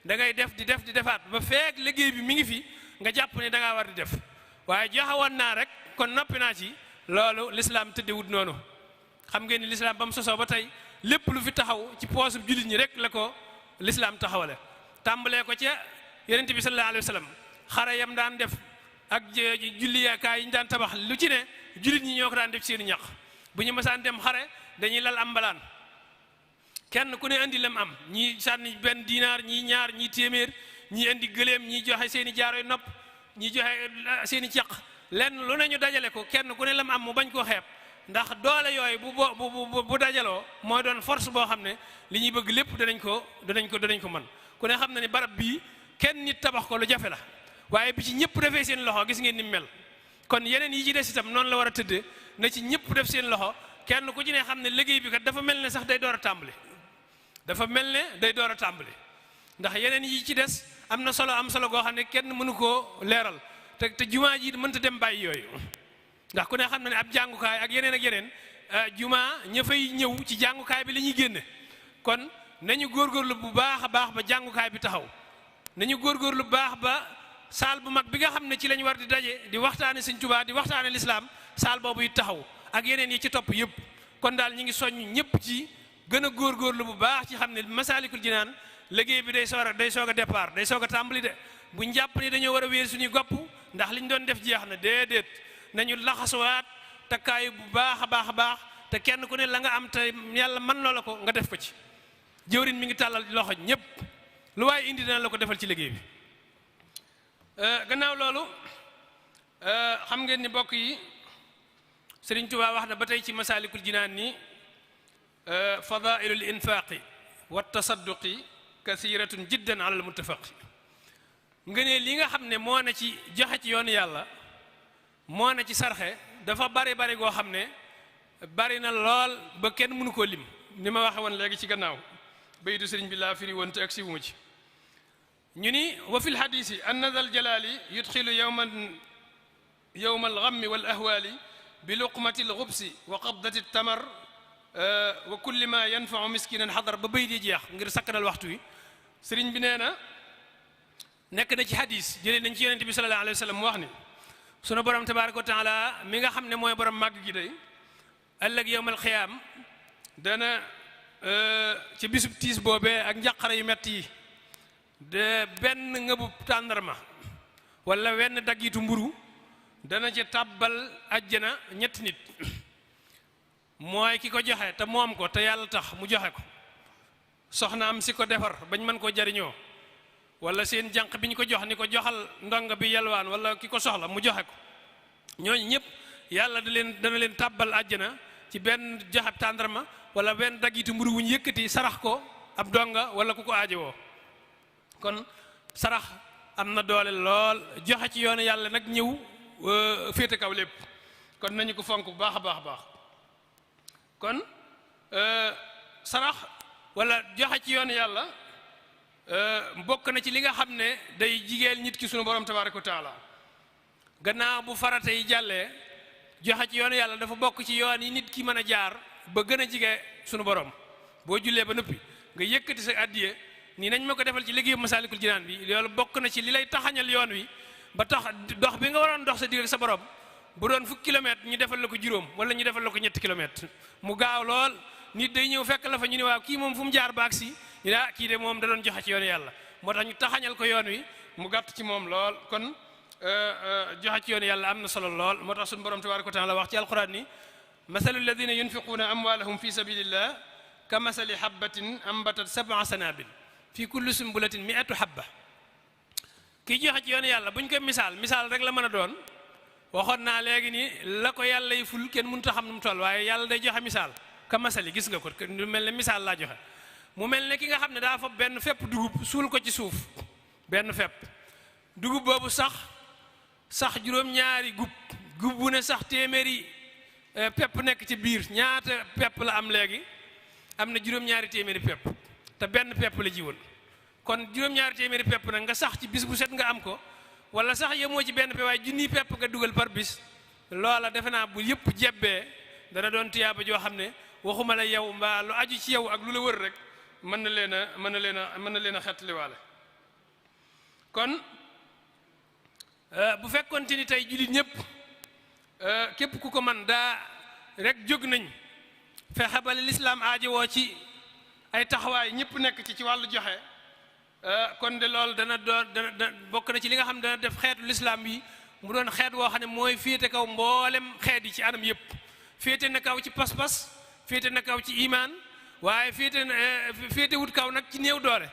da ngay def di defaat ba feek liggéey bi mi ngi fi nga jàpp ne da ngaa war di def waaye joxewoon naa rek kon noppi naa ci loolu lislaam tëddewut noonu xam ngeen ni lislaam ba mu sosoo ba tey lépp lu fi taxaw ci poosub jullit ñi rek la ko lislaam taxawale tàmbalee ko ca yonent bi sallallahu alayhi wa sallam xare yam daan def ak jullikaay yi ñu daan tabax lu ci ne jullit ñi ñoo ko daan def seeni ñax bu ñu mësaan dem xare dañuy lal am mbalaan kenn ku ne indi lam am ñii sànni benn dinaar ñii ñaar ñii téeméer ñii indi gëléem ñii joxe seeni jaaroy nopp ñii joxe seeni caq lenn lu ne ñu dajale ko kenn ku ne lam am mu bañ koo xeeb ndax doole yooyu bu dajaloo mooy doon force boo xam ne li ñuy bëgg lépp danañ ko mën ku ne xam na ni barab bii kenn nit tabax ko lu jafe la waaye bi ci ñëpp defee seen loxo gis ngeen ni mel kon yeneen yi ci des itam noonu la war a tëddee na ci ñëpp def seen loxo kenn ku ci ne xam ne liggéey bi kat dafa mel ne sax day door a tàmbali ndax yeneen yi ci des am na solo goo xam ne kenn mënu koo leeral te jumaa ji mënta dem bàyyi yooyu ndax ku ne xam na ne ab jàngukaay ak yeneen jumaa ña fay ñëw ci jàngukaay bi la ñuy génne kon nañu góorgóorlu bu baax a baax ba jàngukaay bi taxaw nañu góorgóorlu bu baax ba saal bu mag bi nga xam ne ci lañ war di daje di waxtaane Sëñ Tuubaa di waxtaane lislaam saal boobu it taxaw ak yeneen yi ci topp yëpp kon daal ñi ngi soññ ñëpp ci gën a góorgóorlu bu baax ci xam ne Masaalikul Jinaan liggéey bi day soog a départ day soog a tàmbali de buñ jàpp ni dañoo war a wéer suñuy gopp ndax liñ doon def jeex na déedéet nañu laxasuwaat takkaayu bu baax a baax te kenn ku ne la nga am te yàlla mën loola ko nga def ko ci jëwrin mi ngi tàllal loxo ñëpp lu waaye indi dina la ko defal ci liggéey bi gannaaw loolu xam ngeen ni mbokk yi Sëriñ Tuubaa wax na ba tey ci Masaalikul Jinaan ni fadailul infaqi wa tasadduqi kasiratun jiddan ala al muttafaqi nga ne li nga xam ne moo na ci joxe ci yoonu yàlla moo na ci sarxe dafa bari goo xam ne bari na lool ba kenn mënu koo lim ni ma waxe woon léegi ci gannaaw baydu sëriñ bi laa firi woon te ak si wuma ci ñu ni wa fi lxadisi anna dal jalaali yudxilu yowma algammi wal ahwaali bi luqmati alxubsi wa qabdati tamar wa kulli ma yanfau miskinan xadar ba bay di jeex ngir sakkanal waxtu wi sëriñ bi nee na nekk na ci hadis jëlee nañ ci yonente bi sallallahu alayhi wa sallam mu wax ni sunu borom tabaraka wa taala mi nga xam ne mooy borom màgg gi day ëllëg yowmal xiyaam dana ci bisub tiis boobee ak njàqare yu metti yi de benn ngëbub tàndarma wala wenn daggitu mburu dana ci tàbbal ajjana ñetti nit mooy ki ko joxe te moom ko te yàlla tax mu joxe ko soxnaam si ko defar bañ mën koo jariñoo wala seen jànq bi ñu ko jox ni ko joxal ndongo bi yalwaan wala ki ko soxla mu joxe ko ñooñu ñëpp yàlla dana leen tàbbal àjjana ci benn joxeb tàndarma wala benn daggitu mburu wuñ yëkkati sarax ko ab donga wala ku ko aajowoo kon sarax am na doole lool joxe ci yoonu yàlla nag ñëw féete kaw lépp kon nañu ko fonk bu baax a baax kon sarax wala joxe ci yoonu yàlla bokk na ci li nga xam ne day jigéen nit ki sunu borom tabaaraka wa taala gannaaw bu farata yi jàllee joxe ci yoonu yàlla dafa bokk ci yoon yi nit ki mën a jaar ba gën a jige sunu borom boo jullee ba noppi nga yëkkati sa addiye nii nañ ma ko defal ci liggéeyu Masaalikul Jinaan bi loolu bokk na ci li lay taxañal yoon wi ba tax dox bi nga waroon dox sa digg ak sa borom bu doon fukki kilomètre ñu defal la ko juróom wala ñu defal la ko ñetti kilomètre mu gaaw lool nit day ñëw fekk la fa ñu ne waaw kii moom fu mu jaar ba agsi ñu ne kii de moom da doon joxe ci yoonu yàlla moo tax ñu taxañal ko yoon wi mu gàtt ci moom lool kon joxe ci yoonu yàlla am na solo lool moo tax suñu borom tabaaraka wa taala wax ci alquran ni masalu alladina yunfiquuna amwalahum fi sabilillah ka masali habbatin ambatat sab'a sanabil fi kulli sumbulatin mi'atu habba kii joxe ci yoonu yàlla buñ ko misaal rek la mën a doon waxoon naa léegi ni la ko yàlla yi ful kenn mënut a xam nu mu toll waaye yàlla day joxe misaal ka masali gis nga ko lu mel ne misaal laa joxe mu mel ne ki nga xam ne daa fa benn fepp dugub suul ko ci suuf benn fepp dugub boobu sax juróom-ñaari gub bu ne sax téeméeri pepp nekk ci biir ñaata pepp la am léegi am na juróom-ñaari téeméeri pepp te benn pepp la jiwoon kon juróom-ñaari téeméeri pepp nag nga sax ci bis bu set nga am ko wala sax yemoo ci benn pepp waaye junniy pepp nga dugal par bis loola defe naa bu yëpp jebbee dana doon tiyaaba joo xam ne waxuma la yow mbaa lu aju ci yow ak lu la wër rek mën na leen a xettaliwaale kon bu fekkoonte ni tey jullit ñëpp képp ku ko man daa rek jóg nañ fexe ba lislaam aajowoo ci ay taxawaay ñëpp nekk ci wàllu joxe kon de loolu dana bokk na ci li nga xam ne dana def xeetu lislaam bi mu doon xeet woo xam ne mooy féete kaw mboolem xeet yi ci anam yëpp féete na kaw ci pas-pas féete na kaw ci imaan waaye féete wut kaw nag ci néew doole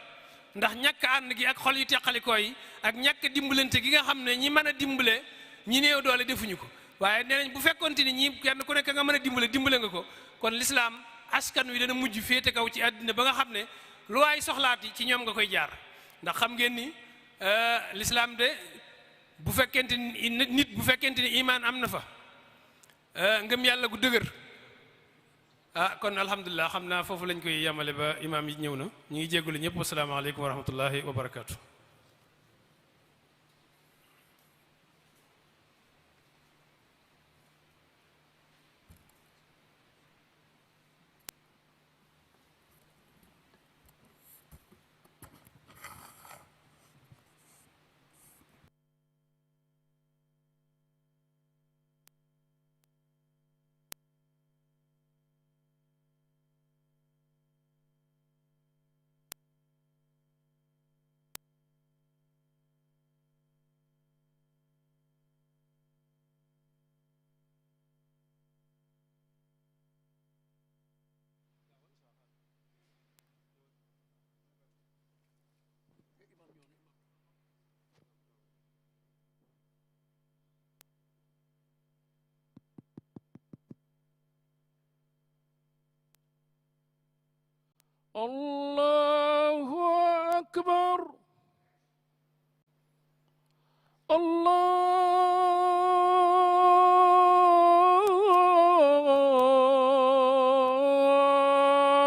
ndax ñàkk ànd gi ak xol yu teqalikoo yi ak ñàkk dimbalante gi nga xam ne ñi mën a dimbale ñi néew doole defuñu ko waaye nee nañ bu fekkonte ni ñi kenn ku nekk nga mën a dimbale nga ko kon lislaam askan wi dana mujj féete kaw ci àddina ba nga xam ne lu waay soxlaati ci ñoom nga koy jaar ndax xam ngeen ni lislaam de bu fekkente ni nit bu fekkente ni imaan am na fa ngëm yàlla gu dëgër kon alhamdulilah xam naa foofu lañ koy yemale ba imaam yi ñëw na ñu ngi jéggulu ñëpp asalaamaaleykum wa rahmatullahi wa barakaatu. الله أكبر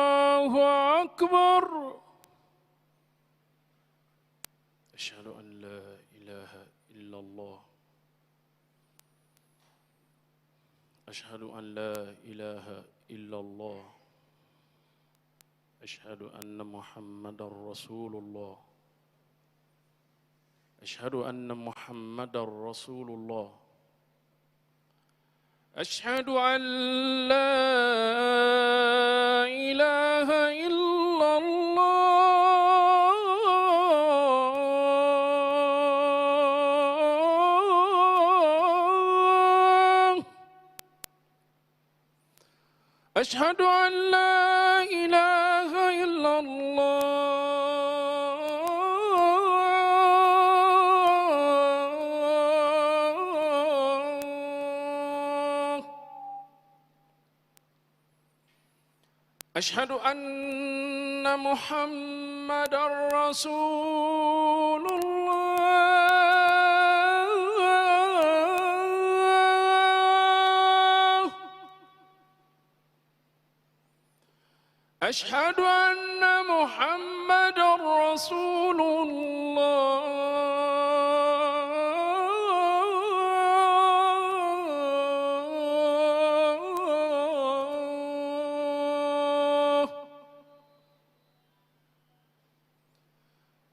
الله أكبر أشهد أن لا إله إلا الله أشهد أن لا إله إلا الله أشهد أن محمدًا رسول الله أشهد أن محمدًا رسول الله أشهد أن لا إله إلا الله أشهد أن لا إله إلا الله أشهد أن محمدًا رسول الله أشهد أن محمدًا رسول الله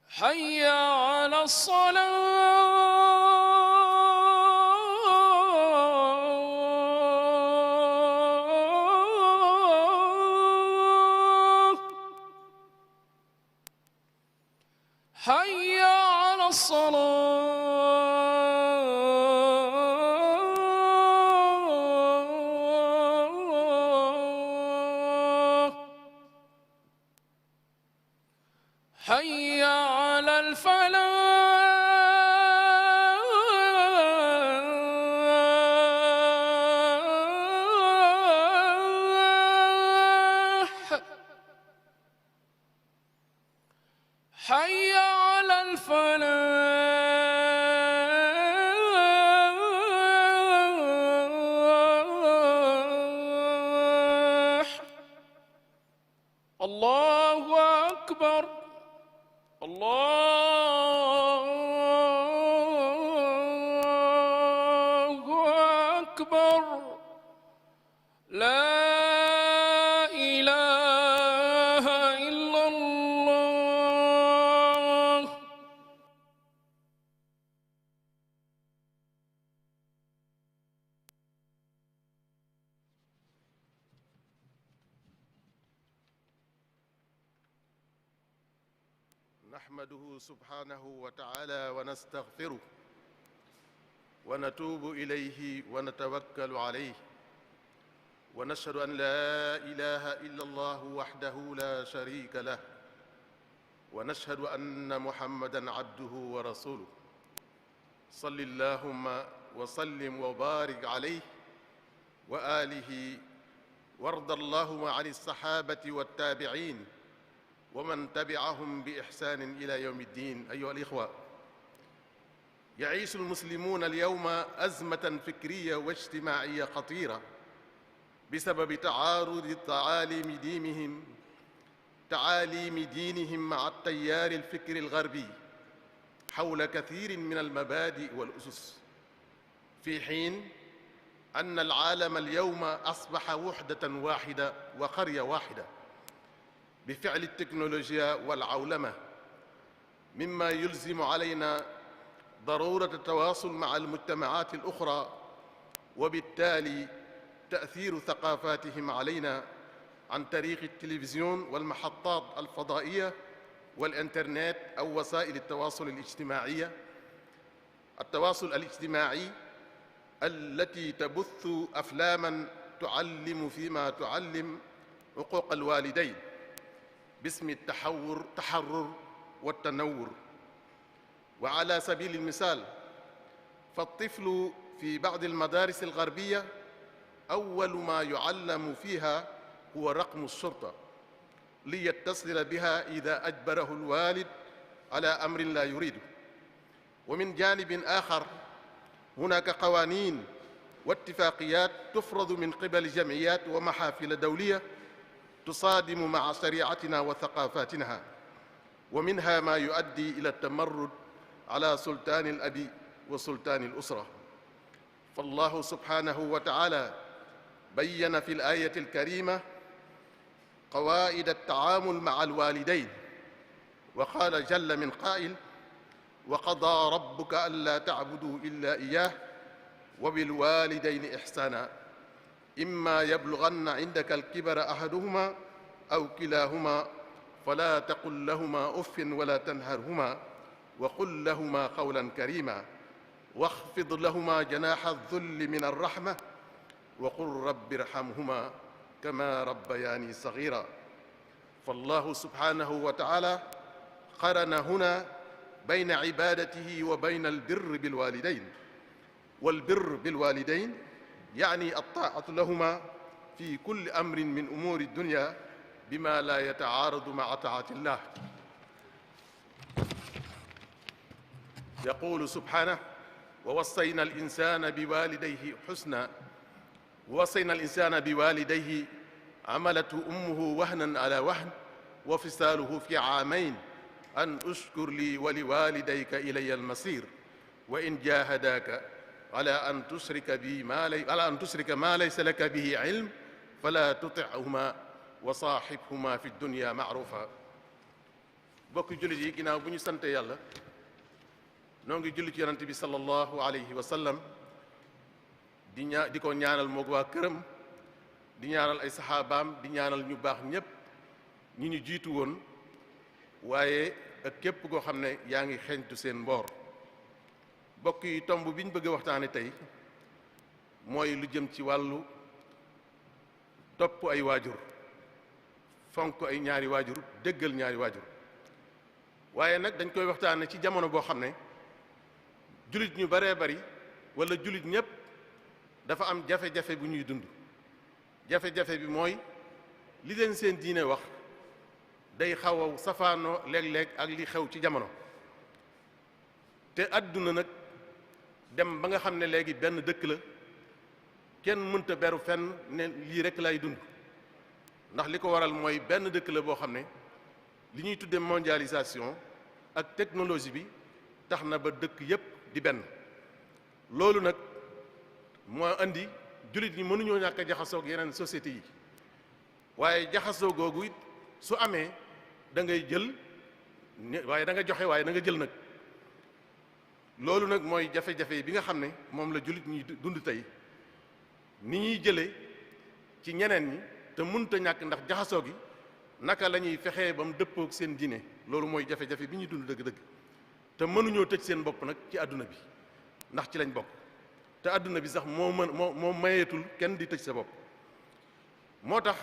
حي على الصلاة حي على الصلاة حي على الفلاح حي على الفلاح الله أكبر الله أكبر لا إله إلا الله نحمده سبحانه وتعالى ونستغفره ونتوب إليه ونتوكل عليه ونشهد أن لا إله إلا الله وحده لا شريك له ونشهد أن محمدًا عبده ورسوله صل اللهم وسلم وبارك عليه وآله وارض اللهم عن الصحابة والتابعين ومن تبعهم بإحسان إلى يوم الدين. أيها الإخوة، يعيش المسلمون اليوم أزمة فكرية واجتماعية خطيرة بسبب تعارض تعاليم دينهم مع التيار الفكري الغربي حول كثير من المبادئ والأسس، في حين أن العالم اليوم أصبح وحدة واحدة وقرية واحدة بفعل التكنولوجيا والعولمة، مما يلزم علينا ضرورة التواصل مع المجتمعات الأخرى، وبالتالي تأثير ثقافاتهم علينا عن طريق التلفزيون والمحطات الفضائية والإنترنت أو وسائل التواصل الاجتماعي التي تبث أفلاماً تعلم فيما تعلم حقوق الوالدين باسم التحرر والتنور. وعلى سبيل المثال، فالطفل في بعض المدارس الغربية أول ما يعلم فيها هو رقم الشرطة، ليتصل بها إذا أجبره الوالد على أمر لا يريده. ومن جانب آخر هناك قوانين واتفاقيات تفرض من قبل جمعيات ومحافل دولية تصادم مع شريعتنا وثقافاتنا، ومنها ما يؤدي إلى التمرد على سلطان الأب وسلطان الأسرة. فالله سبحانه وتعالى بين في الآية الكريمة قواعد التعامل مع الوالدين، وقال جل من قائل: وقضى ربك ألا تعبدوا إلا إياه وبالوالدين إحسانا إما يبلغن عندك الكبر أحدهما أو كلاهما فلا تقل لهما أف ولا تنهرهما وقل لهما قولا كريما واخفض لهما جناح الذل من الرحمة وقل رب ارحمهما كما ربياني صغيرا. فالله سبحانه وتعالى قرن هنا بين عبادته وبين البر بالوالدين، والبر بالوالدين يعني الطاعة لهما في كل أمر من أمور الدنيا بما لا يتعارض مع طاعة الله. يقول سبحانه: ووصينا الإنسان بوالديه حسنا ووصينا الإنسان بوالديه عملته أمه وهنا على وهن وفصاله في عامين أن أشكر لي ولوالديك إلي المصير وإن جاهداك على أن تشرك ما ليس لك به علم فلا تطعهما وصاحبهما في الدنيا معروفا. bokk jullit yi, ginnaaw bu ñu sante yàlla noo ngi julli ci yonent bi sallallahu alayhi wa sallam di ko ñaanal moog waa këram, di ñaanal ay saxaabaam, di ñaanal ñu baax ñépp ñi ñu jiitu woon waaye ak képp koo xam ne yaa ngi xeeñtu seen mboor. bokk yi, tomb bi ñu bëgg a waxtaane tey mooy lu jëm ci wàllu topp ay waajur, fonk ay ñaari waajur, déggal ñaari waajur. waaye nag dañ koy waxtaane ci jamono boo xam ne jullit ñu baree bari wala jullit ñépp dafa am jafe-jafe bu ñuy dund. jafe-jafe bi mooy li leen seen diine wax day xaw a safaanoo léeg-léeg ak li xew ci jamono, te àdduna nag dem ba nga xam ne léegi benn dëkk la, kenn mënta beru fenn ne lii rek lay dund. ndax li ko waral mooy benn dëkk la boo xam ne li ñuy tudde mondialisation ak technologie bi tax na ba dëkk yépp di benn. loolu nag moo andi jullit ñi mënuñoo ñàkk a jaxasoo ak yeneen société yi, waaye jaxasoo googu it su amee da ngay jël waaye da nga joxe waaye da nga jël nag. loolu nag mooy jafe-jafe bi nga xam ne moom la jullit ñi dund tey, ni ñuy jëlee ci ñeneen ñi te mënta ñàkk ndax jaxasoo gi naka la ñuy fexee ba mu dëppook seen diine. loolu mooy jafe-jafe bi ñuy dund dëgg-dëgg, te mënuñoo tëj seen bopp nag ci àdduna bi ndax ci lañ bokk, te àdduna bi sax moo mayeetul kenn di tëj sa bopp. moo tax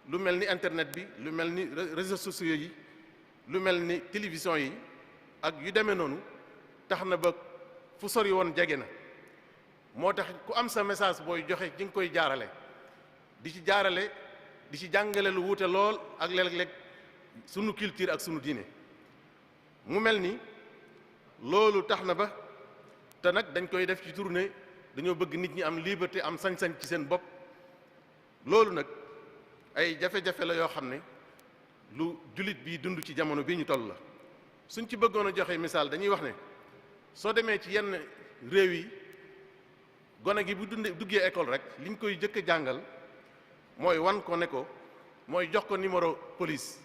lu mel ni internet bi, lu mel ni réseaux sociaux yi, lu mel ni télévision yi ak yu demee noonu tax na ba fu sori woon jege na. moo tax ku am sa message booy joxe ci nga koy jaarale di ci jàngale lu wuute lool ak léeg-léeg sunu culture ak sunu diine. mu mel ni loolu tax na ba te nag dañ koy def ci tournée, dañoo bëgg nit ñi am liberté, am sañ-sañ ci seen bopp. loolu nag ay jafe-jafe la yoo xam ne lu jullit bi dund ci jamono bii ñu toll la. suñ ci bëggoon a joxe misaal dañuy wax ne soo demee ci yenn réew yi gone gi bu duggee école rek liñ koy jëkk a jàngal mooy wan ko ne ko, mooy jox ko numéro police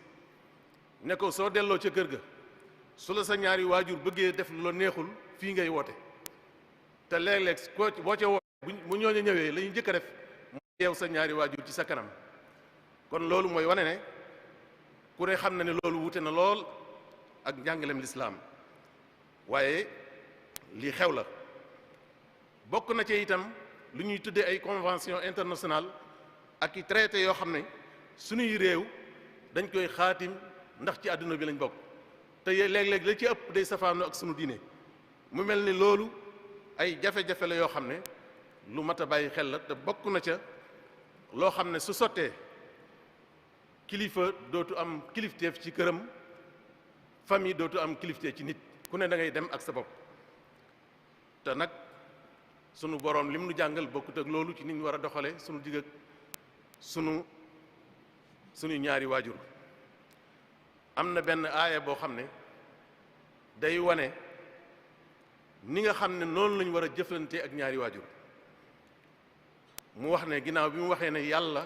ne ko soo delloo ca kër ga su la sa ñaari waajur bëggee def lu la neexul fii ngay woote. te léeg-léeg boo ca woote bu ñooñu ñëwee la ñuy jëkk a def mooy yeew sa ñaari waajur ci sa kanam. kon loolu mooy wane ne ku ne xam na ne loolu wute na lool ak njàngaleem lislaam. waaye lii xew la. bokk na ci itam lu ñuy tuddee ay convention internationale ak i traité yoo xam ne suñuy réew dañ koy xaatim ndax ci àdduna bi lañ bokk, te léeg-léeg la ci ëpp day safaanu ak sunu diine. mu mel ni loolu ay jafe-jafe la yoo xam ne lu mat a bàyyi xel la, te bokk na ca loo xam ne su sottee kilifa dootu am kilifteef ci këram famille dootu am kilifteef ci nit ku ne da ngay dem ak sa bopp te nag sunu boroom lim nu jàngal bokkut ak loolu ci ni ñu war a doxale sunu digg ak sunu ñaari waajur am na benn aaya boo xam ne day wane ni nga xam ne noonu lañu war a jëflante ak ñaari waajur mu wax ne ginnaaw bi mu waxee ne yàlla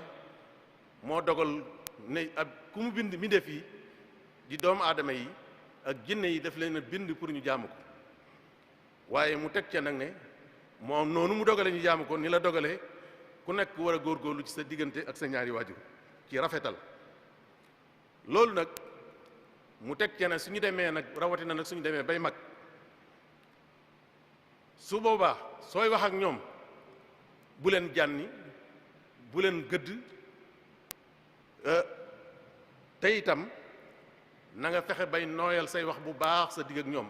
moo dogal ne ab ku mu bind mi def yi di doomu aadama yi ak jinne yi daf leen a bind pour ñu jaamu ko waaye mu teg ca nag ne moom noonu mu dogale ñu jaamu ko ni la dogalee ku nekk war a góorgóorlu ci sa diggante ak sa ñaari waajur ci rafetal loolu nag mu teg ca ne suñu demee nag rawatina nag suñu demee bay mag su boobaa sooy wax ak ñoom bu leen jànni bu leen gëdd te itam na nga fexe bay nooyal say wax bu baax sa digg ak ñoom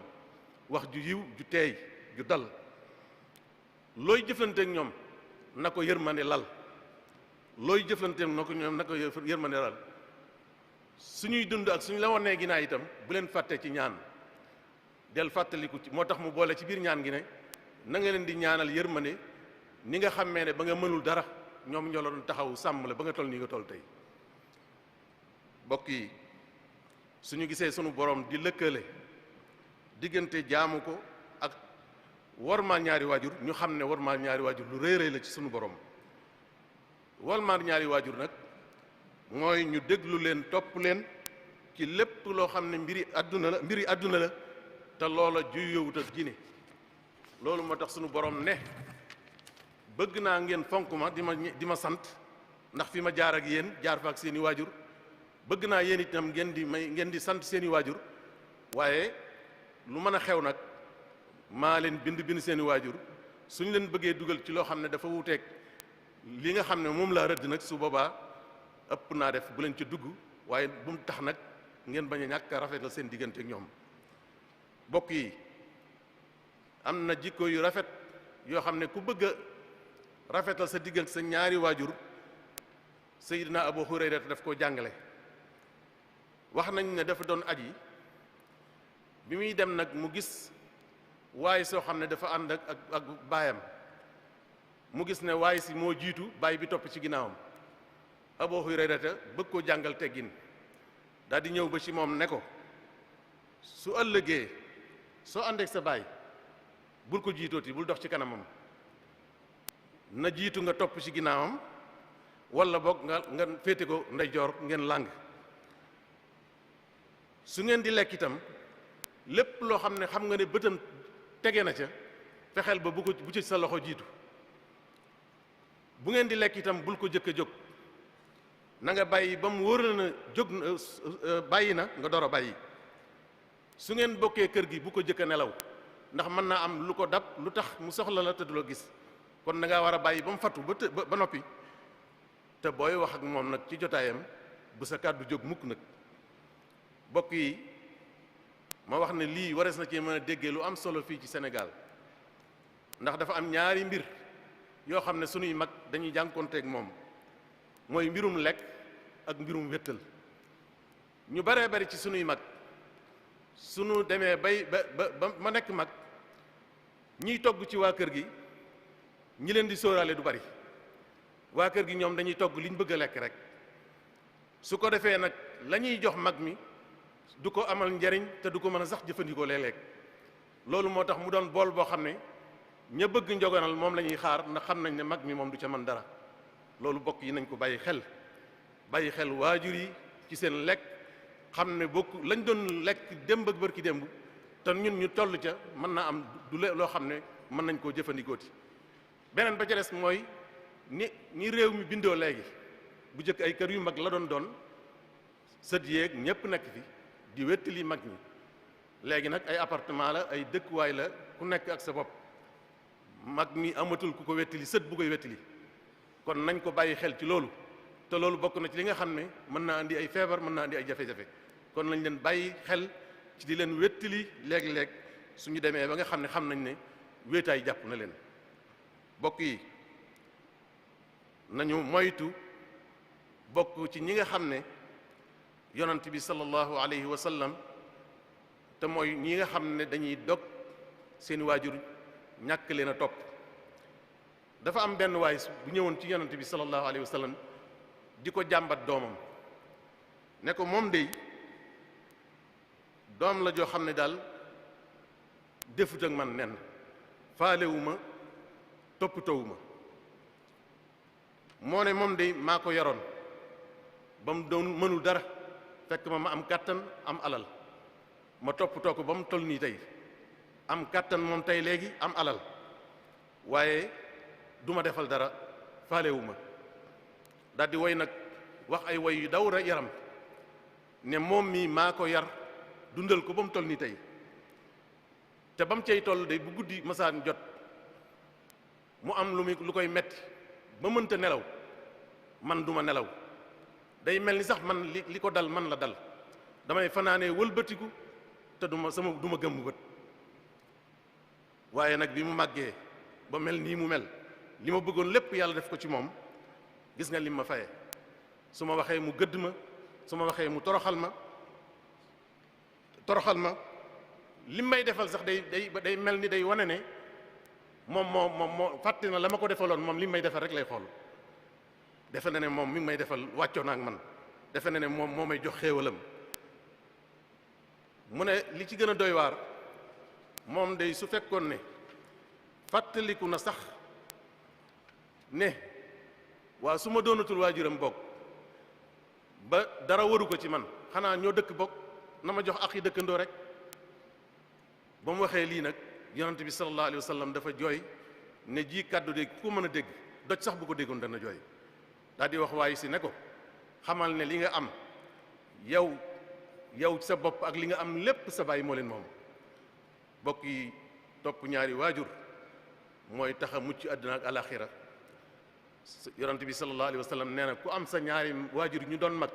wax ju yiw ju teey ju dal looy jëflanteek ñoom na ko yërmande lal looy jëflanteek na ko yërmande lal suñuy dund ak suñu la wonee ginnaaw itam bu leen fàtte ci ñaan del fàttaliku ci moo tax mu boole ci biir ñaan gi ne na nga leen di ñaanal yërmande ni nga xamee ne ba nga mënul dara ñoom ñoo la doon taxaw sàmm la ba nga toll nii nga toll tey mbokk yi suñu gisee sunu borom di lëkkale diggante jaamu ko ak wormaal ñaari waajur ñu xam ne wormaal ñaari waajur lu rëy rëy la ci sunu borom wormaal ñaari waajur nag mooy ñu déglu leen topp leen ci lépp loo xam ne mbiri àdduna la te loola juyowut ak diine loolu moo tax sunu borom ne bëgg naa ngeen fonk ma di ma sant ndax fi ma jaar ak yéen jaar fa ak seeni waajur bëgg naa yéen itam ngeen di sant seeni waajur waaye lu mën a xew nag maa leen bind seeni waajur suñ leen bëggee dugal ci loo xam ne dafa wuuteeg li nga xam ne moom laa rëdd nag su boobaa ëpp naa def bu leen ci dugg waaye bu mu tax nag ngeen bañ a ñàkk a rafetal seen diggante ak ñoom bokk yi am na jikko yu rafet yoo xam ne ku bëgg a rafetal sa diggante sa ñaari waajur Seydina Abu Hurayra daf koo jàngale wax nañ ne dafa doon aji bi muy dem nag mu gis waaye soo xam ne dafa ànd ak baayam mu gis ne waaye si moo jiitu baay bi topp ci ginnaawam Abu Hurayra bëgg koo jàngal teggin daal di ñëw ba ci moom ne ko su ëllëgee soo àndeek sa baay bul ko jiitooti bul dox ci kanamam na jiitu nga topp ci ginnaawam walla boog nga féete ko ndeyjoor ngeen làng su ngeen di lekk itam lépp loo xam ne xam nga ne bëtam tege na ca fexeel ba bu ci sa loxo jiitu bu ngeen di lekk itam bul ko jëkk a jóg na nga bàyyi ba mu wóor na jóg bàyyi na nga door a bàyyi su ngeen bokkee kër gi bu ko jëkk a nelaw ndax mën naa am lu ko dab lu tax mu soxla la te du la gis kon da ngaa war a bàyyi ba mu fattu ba noppi te booy wax ak moom nag ci jotaayam bu sa kàddu jóg mukk nag bokk yi ma wax ne lii warees na ci mën a déggee lu am solo fii ci Sénégal ndax dafa am ñaari mbir yoo xam ne sunuy mag dañuy jànkonteeg moom mooy mbirum lekk ak mbirum wéttal ñu baree bari ci sunuy mag sunu demee ba ma nekk mag ñiy togg ci waa kër gi ñi leen di sóoraale du bari waa kër gi ñoom dañuy togg liñ bëgg a lekk rek su ko defee nag la ñuy jox mag mi du ko amal njariñ te du ko mën a sax jëfandikoo léeg-léeg loolu moo tax mu doon bool boo xam ne ña bëgg njogonal moom la ñuy xaar ndax xam nañ ne mag mi moom du ca mën dara loolu bokk yi nañ ko bàyyi xel waajur yi ci seen lekk xam ne bokk lañ doon lekk démb ak bërki démb te ñun ñu toll ca mën naa am du loo xam ne mën nañ koo jëfandikooti beneen ba ca des mooy ni réew mi bindoo léegi bu jëkk ay kër yu mag la doon sët yeeg ñépp nekk fi di wettali mag ñi léegi nag ay appartement la ay dëkkuwaay la ku nekk ak sa bopp mag mi amatul ku ko wettali sët bu koy wettali kon nañ ko bàyyi xel ci loolu te loolu bokk na ci li nga xam ne mën naa andi ay feebar mën naa andi ay jafe-jafe kon nañ leen bàyyi xel ci di leen wettali léeg-léeg suñu demee ba nga xam ne xam nañ ne wéetaay jàpp na leen bokk yi nañu moytu bokk ci ñi nga xam ne yonant bi sallallahu alayhi wa sallam te mooy ñi nga xam ne dañuy dog seeni waajur ñàkk leen a topp. dafa am benn waay bu ñëwoon ci yonant bi sallallahu alayhi wa sallam di ko jàmbat doomam ne ko moom dey doom la joo xam ne daal defut ak man nen faalewuma toppatowuma moo ne moom dey maa ko yaroon ba mu doon mënul dara fekk ma am kàttan am alal ma toppatoo ko ba mu toll nii tey am kàttan moom tey léegi am alal waaye du ma defal dara faalewuma daal di woy nag wax ay woy yu daw yaram ne moom mii maa ko yar dundal ko ba mu toll nii tey te ba mu cay toll day bu guddi masaan jot mu am lu koy metti ba mënta nelaw man duma nelaw day mel ni sax man li ko dal man la dal damay fanaanee wëlbatiku te du ma gëmm bët waaye nag bi mu màggee ba mel nii mu mel li ma bëggoon lépp yàlla def ko ci moom gis nga lim ma faye su ma waxee mu gëdd ma su ma waxee mu toroxal ma lim may defal sax day mel ni day wane ne moom moo fàtte na la ma ko defaloon moom lim may defal rek lay xool defe na ne moom mi ngi may defal wàccoo na ak man defe na ne moom moo may jox xéewalam mu ne li ci gën a doy waar moom day su fekkoon ne fàttaliku na sax ne waaw su ma doonatul waajuram bokk ba dara waru ko ci man xanaa ñoo dëkk bokk na ma jox ak yi dëkkandoo rek ba mu waxee lii nag yonent bi sallallahu alayhi wa sallam dafa jooy ne ji kàddu de ku ko mën a dégg doj sax bu ko déggoon dana jooy daal di wax waaye si ne ko xamal ne li nga am yow sa bopp ak li nga am lépp sa baay moo leen moom bokk yi topp ñaari waajur mooy tax a mucc àddina ak alaxira yonent bi sallallahu alayhi wa sallam nee na ku am sa ñaari waajur ñu doon mag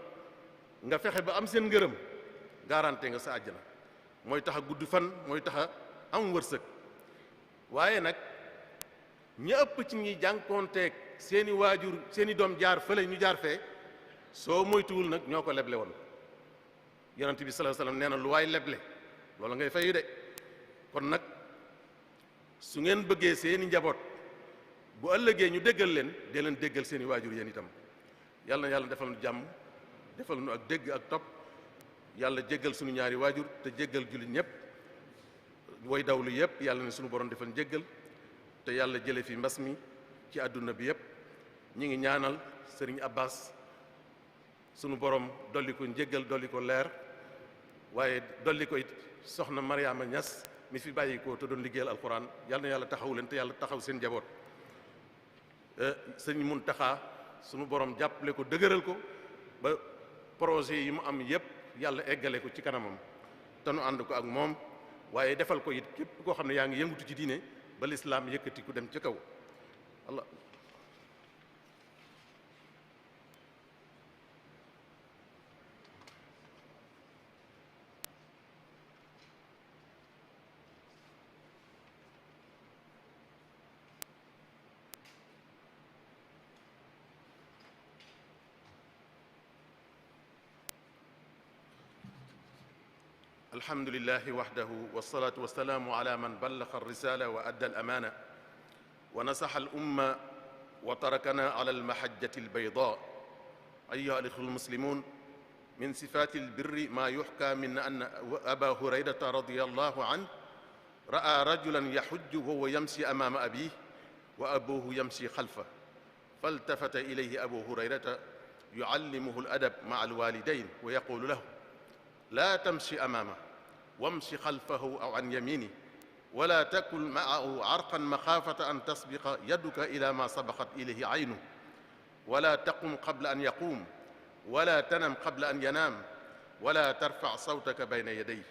nga fexe ba am seen ngërëm garanté nga sa àjjana mooy tax a gudd fan mooy tax a am wërsëg waaye nag ñi ëpp ci ñi jànkoonteeg seeni waajur seeni doom jaar fële ñu jaar fee soo moytuwul nag ñoo ko leble woon yonent bi sallallahu alayhi wa sallam nee na lu waay leble loolu ngay fayu de kon nag su ngeen bëggee seeni njaboot bu ëllëgee ñu déggal leen dee leen déggal seeni waajur yéen itam yàlla na yàlla defal nu jàmm defal nu ak dégg ak topp yàlla jéggal suñu ñaari waajur te jéggal jullit ñëpp way dawlu yëpp yàlla ne suñu borom defal jéggal te yàlla jële fi mbas mi ci àdduna bi yëpp ñi ngi ñaanal sëriñ Abbas sunu borom dolli ko njéggal dolli ko leer waaye dolli ko it soxna Mariama Ñas mi fi bàyyi ko te doon liggéeyal alquran yàlla na yàlla taxaw leen te yàlla taxaw seen njaboot sëriñ Muntaxa sunu borom jàppale ko dëgëral ko ba projet yi mu am yëpp yàlla eggale ko ci kanamam te nu ànd ko ak moom waaye defal ko it képp koo xam ne yaa ngi yëngutu ci diine ba lislaam yëkkati ku dem ca kaw Allah الحمد لله وحده والصلاة والسلام على من بلغ الرسالة وأدى الأمانة ونصح الأمة وتركنا على المحجة البيضاء أيها الإخوة المسلمون من صفات البر ما يحكى من أن أبا هريرة رضي الله عنه رأى رجلا يحج وهو يمشي أمام أبيه وأبوه يمشي خلفه فالتفت إليه أبو هريرة يعلمه الأدب مع الوالدين ويقول له لا تمشي أمامه وامشي خلفه أو عن يمينه ولا تكن معه عرقا مخافة أن تسبق يدك إلى ما سبقت إليه عينه ولا تقم قبل أن يقوم ولا تنم قبل أن ينام ولا ترفع صوتك بين يديه.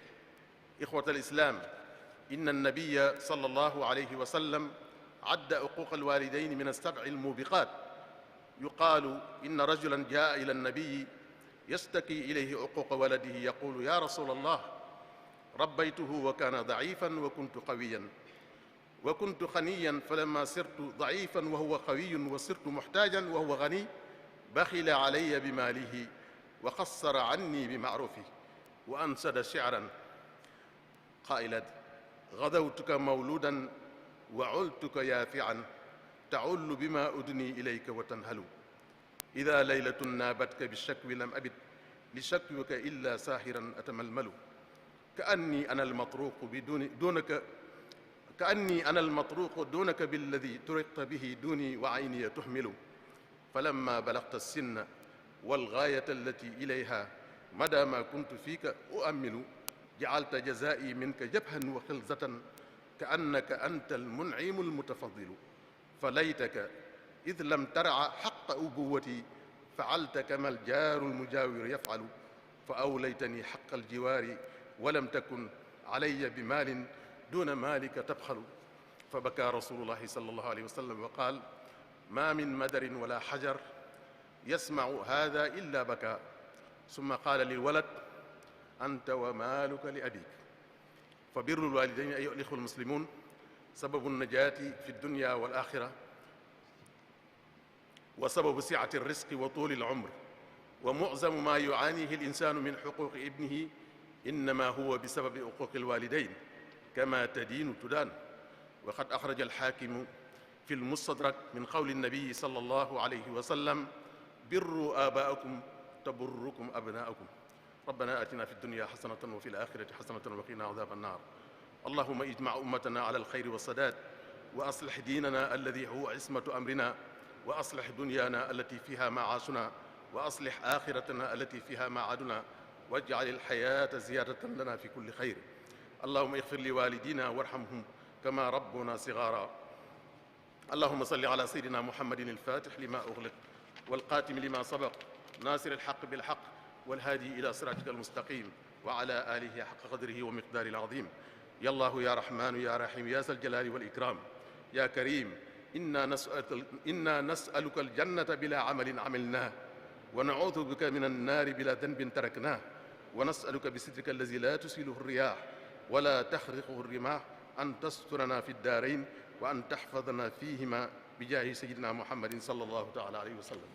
إخوة الإسلام، إن النبي صلى الله عليه وسلم عد عقوق الوالدين من السبع الموبقات. يقال إن رجلا جاء إلى النبي يشتكي إليه عقوق ولده يقول يا رسول الله ربيته وكان ضعيفا وكنت قويا وكنت غنيا فلما صرت ضعيفا وهو قوي وصرت محتاجا وهو غني بخل علي بماله وقصر عني بمعروفه وأنشد شعرا قائلا: غدوتك مولودا وعلتك يافعا تعل بما أدني إليك وتنهل إذا ليلة نابتك بالشكو لم أبد لشكوك إلا ساهرا أتململ كأني أنا المطروق دونك بالذي طرقت به دوني وعيني تحمل فلما بلغت السن والغاية التي إليها مدى ما كنت فيك أؤمل جعلت جزائي منك جبها وخلزة كأنك أنت المنعم المتفضل فليتك إذ لم ترع حق أبوتي فعلت كما الجار المجاور يفعل فأوليتني حق الجوار ولم تكن علي بمال دون مالك تبخل فبكى رسول الله صلى الله عليه وسلم وقال: ما من مدر ولا حجر يسمع هذا إلا بكى ثم قال للولد: أنت ومالك لأبيك. فبر الوالدين أيها الإخوة المسلمون سبب النجاة في الدنيا والآخرة وسبب سعة الرزق وطول العمر ومعظم ما يعانيه الإنسان من حقوق ابنه إنما هو بسبب حقوق الوالدين كما تدين تدان. وقد أخرج الحاكم في المستدرك من قول النبي صلى الله عليه وسلم: بروا آباءكم تبركم أبناءكم. ربنا آتنا في الدنيا حسنة وفي الآخرة حسنة وقنا عذاب النار. اللهم اجمع أمتنا على الخير والسداد وأصلح ديننا الذي هو عصمة أمرنا وأصلح دنيانا التي فيها معاشنا وأصلح آخرتنا التي فيها معادنا واجعل الحياة زيادة لنا في كل خير. اللهم اغفر لوالدينا وارحمهم كما ربنا صغارا. اللهم صل على سيدنا محمد الفاتح لما أغلق والقاتم لما سبق ناصر الحق بالحق والهادي إلى صراطك المستقيم وعلى آله حق قدره ومقداره العظيم. يا الله يا رحمن يا رحيم يا ذا الجلال والإكرام يا كريم إنا نسألك الجنة بلا عمل عملناه ونعوذ بك من النار بلا ذنب تركناه ونسألك بسترك الذي لا تسيله الرياح ولا تخرقه الرماح أن تسترنا في الدارين وأن تحفظنا فيهما بجاه سيدنا محمد صلى الله تعالى عليه وسلم.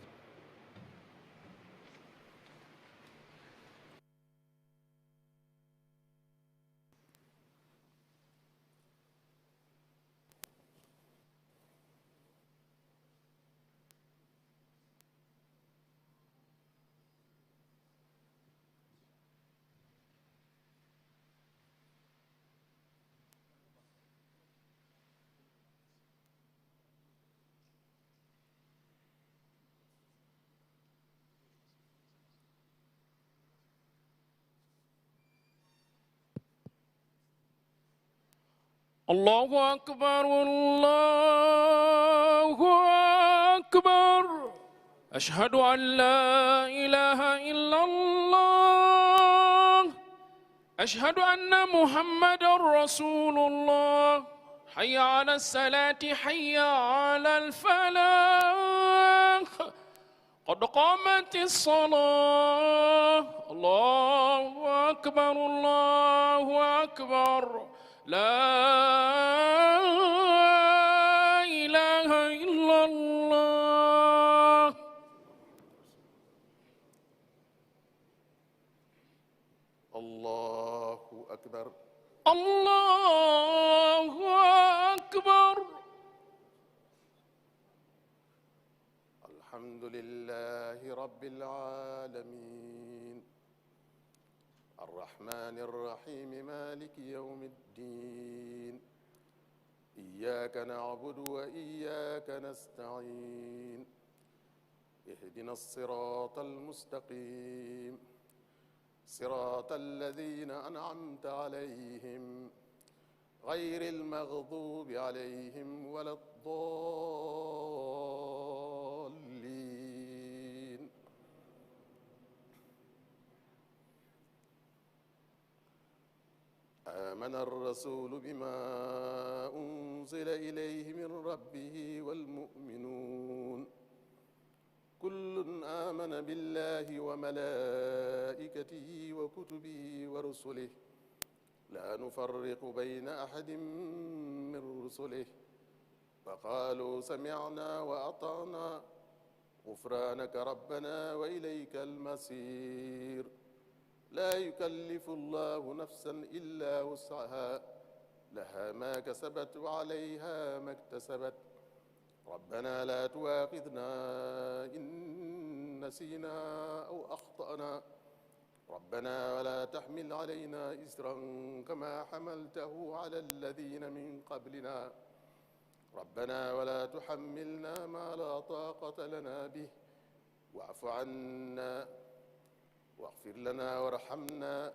الله أكبر الله أكبر أشهد أن لا إله إلا الله أشهد أن محمد رسول الله حي على الصلاة حي على الفلاح قد قامت الصلاة الله أكبر الله أكبر لا إله إلا الله. الله أكبر الله أكبر. الحمد لله رب العالمين الرحمن الرحيم مالك يوم الدين إياك نعبد وإياك نستعين اهدنا الصراط المستقيم صراط الذين أنعمت عليهم غير المغضوب عليهم ولا الضالين. آمن الرسول بما أنزل إليه من ربه والمؤمنون كل آمن بالله وملائكته وكتبه ورسله لا نفرق بين أحد من رسله وقالوا سمعنا وأطعنا غفرانك ربنا وإليك المصير لا يكلف الله نفسا إلا وسعها لها ما كسبت وعليها ما اكتسبت ربنا لا تؤاخذنا إن نسينا أو أخطأنا ربنا ولا تحمل علينا إسرا كما حملته على الذين من قبلنا ربنا ولا تحملنا ما لا طاقة لنا به واعف عنا واغفر لنا وارحمنا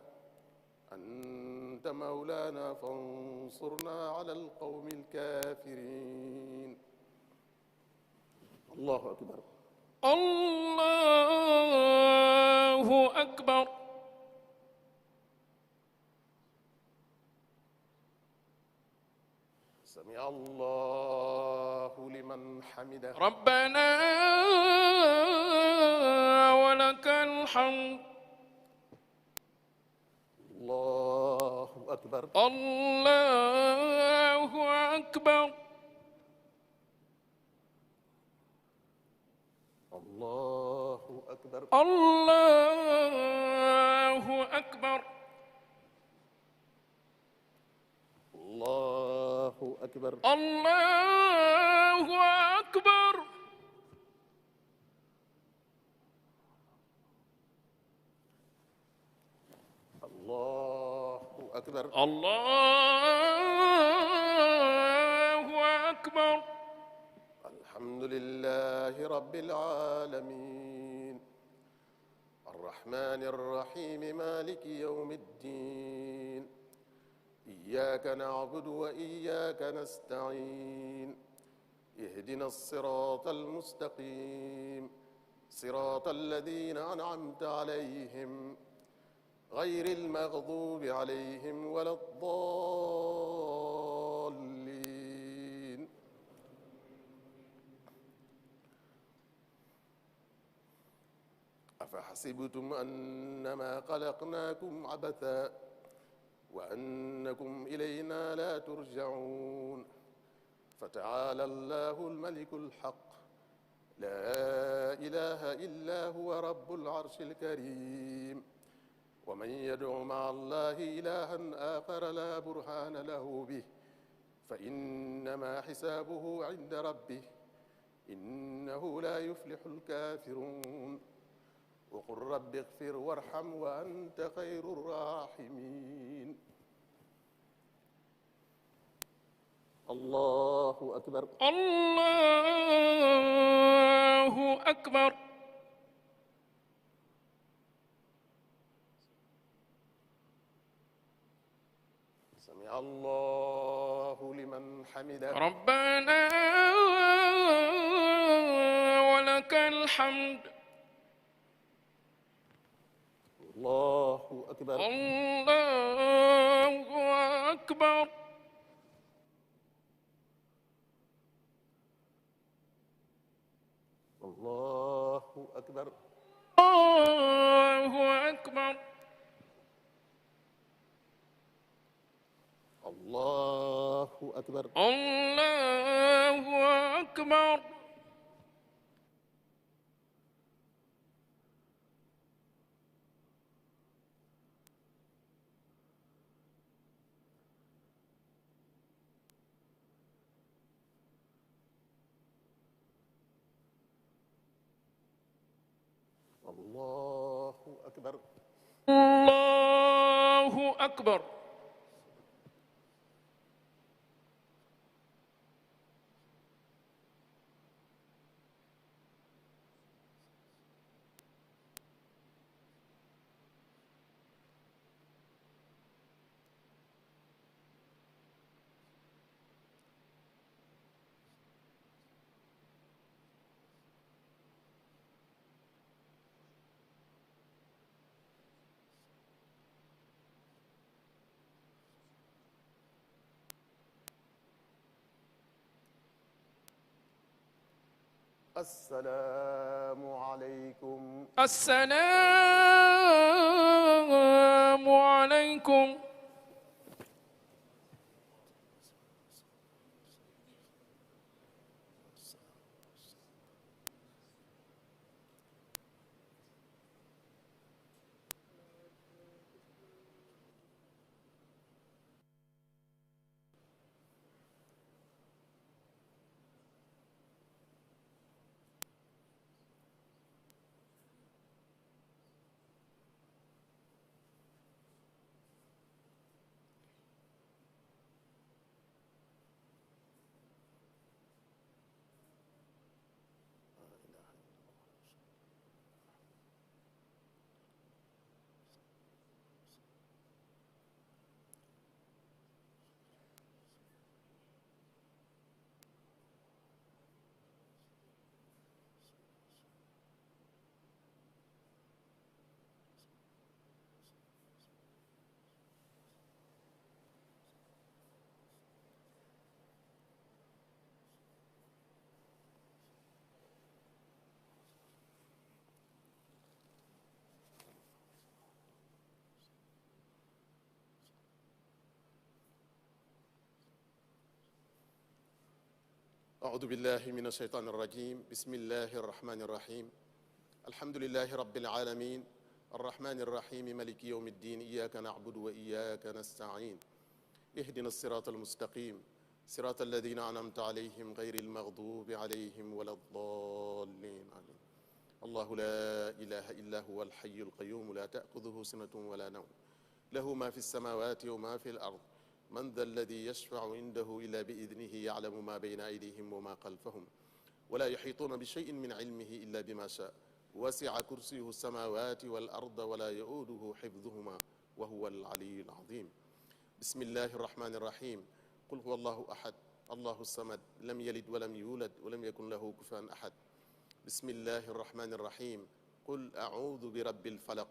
أنت مولانا فانصرنا على القوم الكافرين الله أكبر الله أكبر سمع الله لمن حمده ربنا ولك الحمد الله أكبر الله أكبر الله أكبر الله أكبر الله أكبر الله أكبر الله أكبر الله أكبر الحمد لله رب العالمين الرحمن الرحيم مالك يوم الدين إياك نعبد وإياك نستعين اهدنا الصراط المستقيم صراط الذين أنعمت عليهم غير المغضوب عليهم ولا الضالين أفحسبتم أنما خلقناكم عبثا وأنكم إلينا لا ترجعون فتعالى الله الملك الحق لا إله إلا هو رب العرش الكريم ومن يدع مع الله إلها آخر لا برهان له به فإنما حسابه عند ربه إنه لا يفلح الكافرون وقل رب اغفر وارحم وأنت خير الراحمين الله أكبر الله أكبر سمع الله لمن حمده ربنا ولك الحمد الله أكبر الله أكبر الله أكبر الله أكبر الله أكبر الله أكبر الله أكبر الله أكبر السلام عليكم السلام عليكم أعوذ بالله من الشيطان الرجيم بسم الله الرحمن الرحيم الحمد لله رب العالمين الرحمن الرحيم مالك يوم الدين إياك نعبد وإياك نستعين اهدنا الصراط المستقيم صراط الذين أنعمت عليهم غير المغضوب عليهم ولا الضالين آمين الله لا إله إلا هو الحي القيوم لا تأخذه سنة ولا نوم له ما في السماوات وما في الأرض من ذا الذي يشفع عنده إلا بإذنه يعلم ما بين أيديهم وما خلفهم ولا يحيطون بشيء من علمه إلا بما شاء وسع كرسيه السماوات والأرض ولا يؤوده حفظهما وهو العلي العظيم بسم الله الرحمن الرحيم قل هو الله أحد الله الصمد لم يلد ولم يولد ولم يكن له كفوا أحد بسم الله الرحمن الرحيم قل أعوذ برب الفلق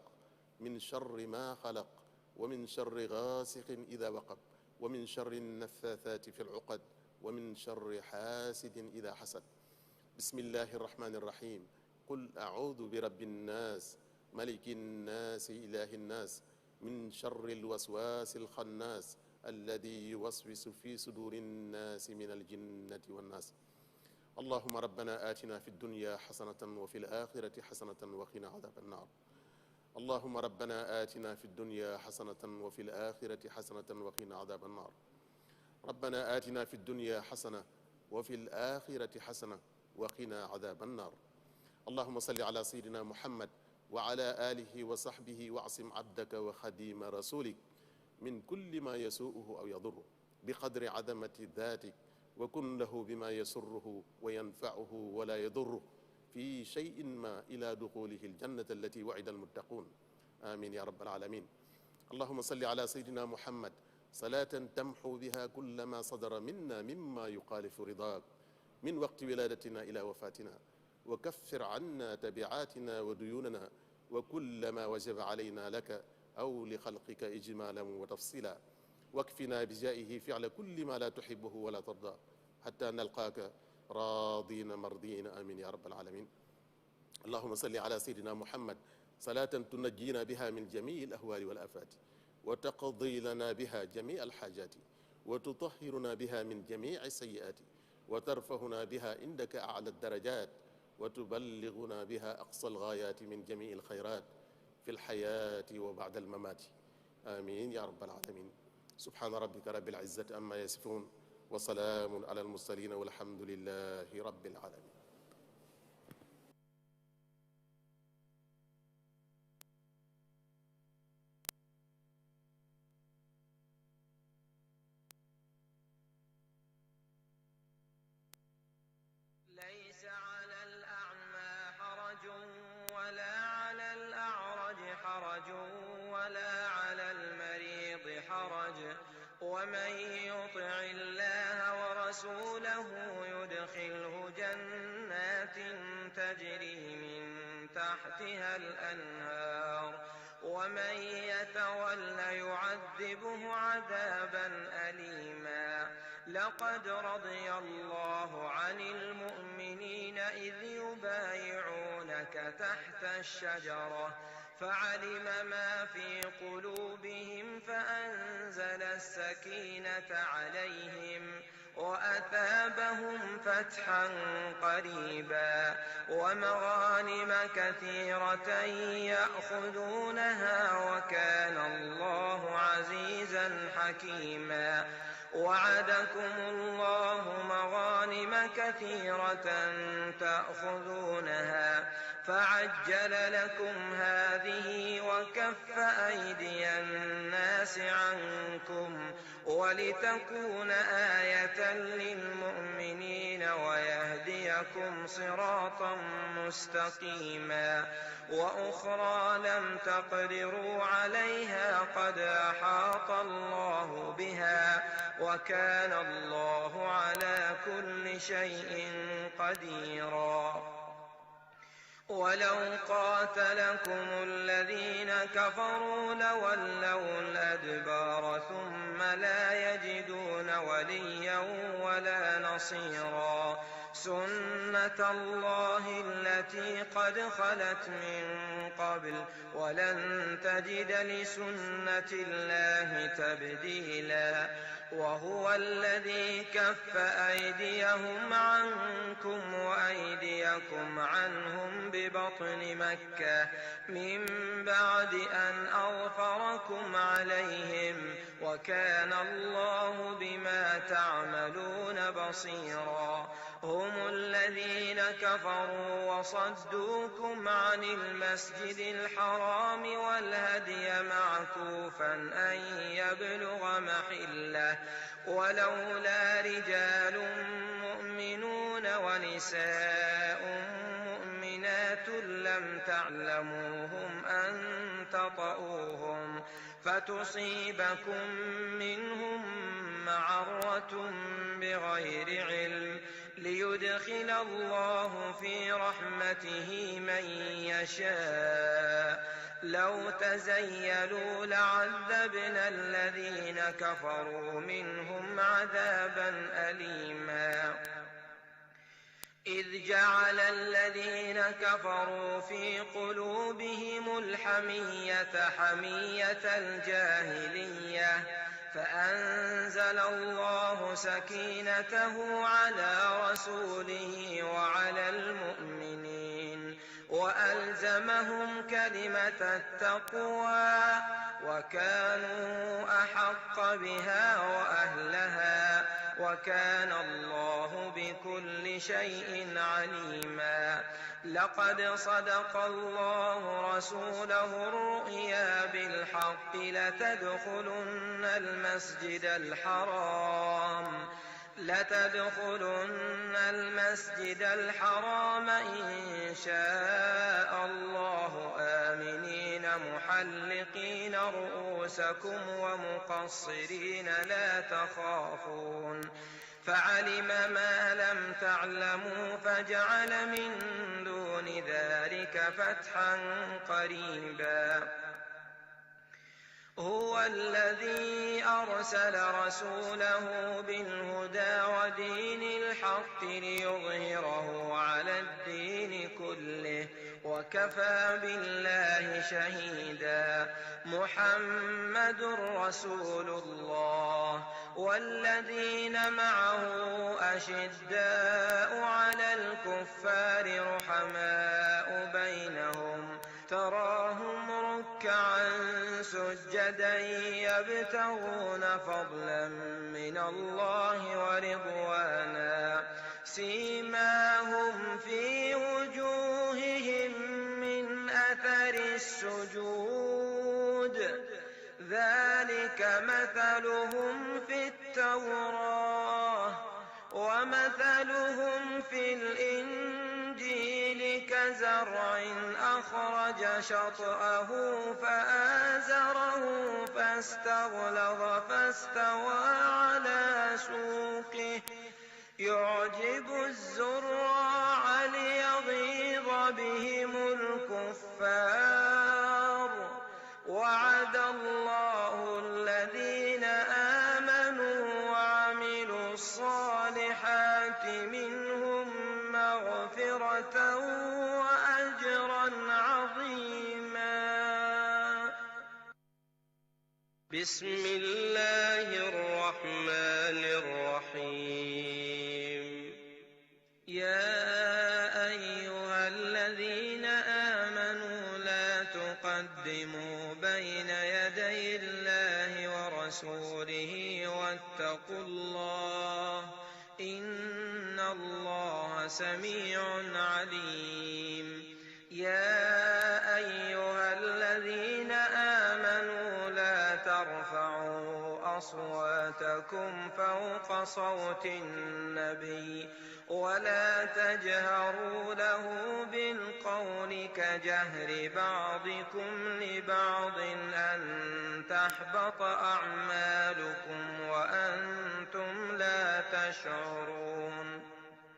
من شر ما خلق ومن شر غاسق إذا وقب ومن شر النفاثات في العقد ومن شر حاسد إذا حسد بسم الله الرحمن الرحيم قل أعوذ برب الناس ملك الناس إله الناس من شر الوسواس الخناس الذي يوسوس في صدور الناس من الجنة والناس اللهم ربنا آتنا في الدنيا حسنة وفي الآخرة حسنة وقنا عذاب النار اللهم ربنا آتنا في الدنيا حسنة وفي الآخرة حسنة وقنا عذاب النار ربنا آتنا في الدنيا حسنة وفي الآخرة حسنة وقنا عذاب النار اللهم صل على سيدنا محمد وعلى آله وصحبه واعصم عبدك وخديم رسولك من كل ما يسوءه أو يضره بقدر عظمة ذاتك وكن له بما يسره وينفعه ولا يضره في شيء ما إلى دخوله الجنة التي وعد المتقون آمين يا رب العالمين اللهم صل على سيدنا محمد صلاة تمحو بها كل ما صدر منا مما يخالف رضاك من وقت ولادتنا إلى وفاتنا وكفر عنا تبعاتنا وديوننا وكل ما وجب علينا لك أو لخلقك إجمالا وتفصيلا واكفنا بجائه فعل كل ما لا تحبه ولا ترضى حتى نلقاك راضين مرضين آمين يا رب العالمين اللهم صل على سيدنا محمد صلاة تنجينا بها من جميع الأهوال والآفات وتقضي لنا بها جميع الحاجات وتطهرنا بها من جميع السيئات وترفعنا بها عندك أعلى الدرجات وتبلغنا بها أقصى الغايات من جميع الخيرات في الحياة وبعد الممات آمين يا رب العالمين سبحان ربك رب العزة عما يصفون وسلام على المرسلين والحمد لله رب العالمين ليس على الأعمى حرج ولا على الأعرج حرج ولا على المريض حرج ومن يطع الله ورسوله يدخله جنات تجري من تحتها الأنهار ومن يتول يعذبه عذابا أليما لقد رضي الله عن المؤمنين إذ يبايعونك تحت الشجرة فعلم ما في قلوبهم فأنزل السكينة عليهم وأثابهم فتحا قريبا ومغانم كثيرة يأخذونها وكان الله عزيزا حكيما وعدكم الله مغانم كثيرة تأخذونها فعجل لكم هذه وكف أيدي الناس عنكم ولتكون آية للمؤمنين ويهديكم صراطا مستقيما وأخرى لم تقدروا عليها قد أحاط الله بها وكان الله على كل شيء قديرا ولو قاتلكم الذين كفروا لولوا الأدبار ثم لا يجدون وليا ولا نصيرا سنة الله التي قد خلت من قبل ولن تجد لسنة الله تبديلا وهو الذي كف أيديهم عنكم وأيديكم عنهم ببطن مكة من بعد أن أظفركم عليهم وكان الله بما تعملون بصيرا هم الذين كفروا وصدوكم عن المسجد الحرام والهدي معكوفا أن يبلغ محله ولولا رجال مؤمنون ونساء مؤمنات لم تعلموهم أن تطؤوهم فتصيبكم منهم معرة بغير علم ليدخل الله في رحمته من يشاء لو تزيلوا لعذبنا الذين كفروا منهم عذابا أليما إذ جعل الذين كفروا في قلوبهم الحمية حمية الجاهلية فأنزل الله سكينته على رسوله وعلى المؤمنين وألزمهم كلمة التقوى وكانوا أحق بها وأهلها وكان الله بكل شيء عليما لقد صدق الله رسوله الرؤيا بالحق لتدخلن المسجد الحرام إن شاء الله آمنين محلقين رؤوسكم ومقصرين لا تخافون فعلم ما لم تعلموا فجعل من دون ذلك فتحا قريبا هو الذي أرسل رسوله بالهدى ودين الحق ليظهره على الدين كله وكفى بالله شهيدا محمد رسول الله والذين معه أشداء على الكفار رحماء بينهم تراهم ركعا سجدا يبتغون فضلا من الله ورضوانا سيماهم في وجوههم من أثر السجود ذلك مثلهم في التوراة ومثلهم في الإنجيل كزرع أخرج شطأه فآزره فاستغلظ فاستوى على سوقه يعجب الزراع ليغيظ بهم الكفار وعد الله الذين آمنوا وعملوا الصالحات منهم مغفرة وأجرا عظيما بسم الله الرحمن الرحيم يا أيها الذين آمنوا لا تقدموا بين يدي الله ورسوله واتقوا الله إن الله سميع عليم يا أيها الذين آمنوا لا ترفعوا أصواتكم فوق صوت النبي ولا تجهروا له بالقول كجهر بعضكم لبعض أن تحبط أعمالكم وأنتم لا تشعرون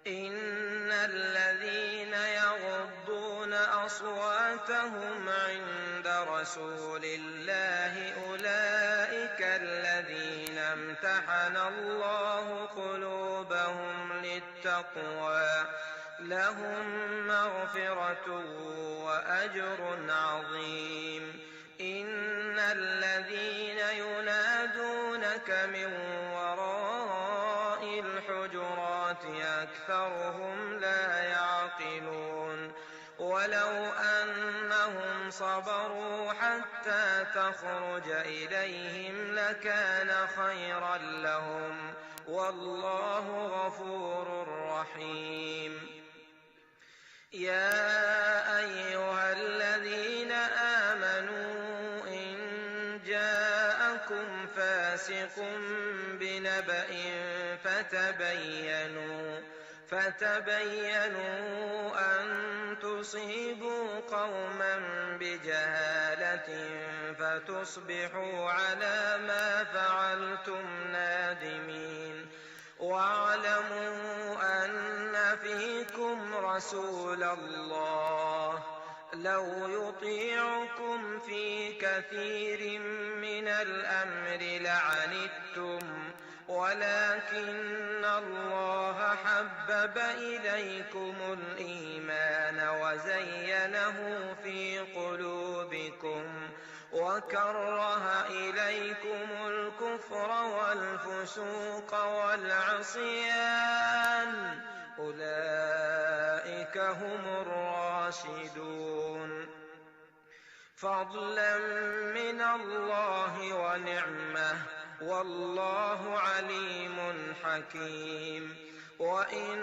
إن الذين يغضون أصواتهم عند رسول الله أولئك الذين امتحن الله قلوبهم للتقوى التقوى لهم مغفرة وأجر عظيم. إن الذين ينادونك من وراء الحجرات أكثرهم لا يعقلون. ولو أنهم صبروا حتى تخرج إليهم لكان خيرا لهم والله غفور رحيم. يا أيها الذين آمنوا إن جاءكم فاسق بنبأ فتبينوا أن تصيبوا قوما بجهالة فتصبحوا على ما فعلتم نادمين. واعلموا أن فيكم رسول الله لو يطيعكم في كثير من الأمر لعنتم ولكن الله حبب إليكم الإيمان وزينه في قلوبكم وكره إليكم الكفر والفسوق والعصيان أولئك هم الراشدون. فضلا من الله ونعمة والله عليم حكيم. وإن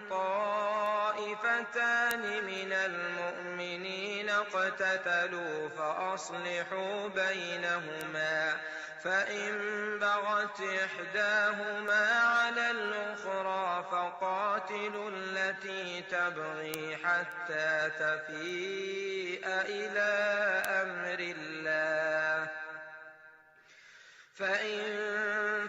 طائفتان من المؤمنين اقتتلوا فأصلحوا بينهما فإن بغت إحداهما على الأخرى فقاتلوا التي تبغي حتى تفيء إلى أمر الله فإن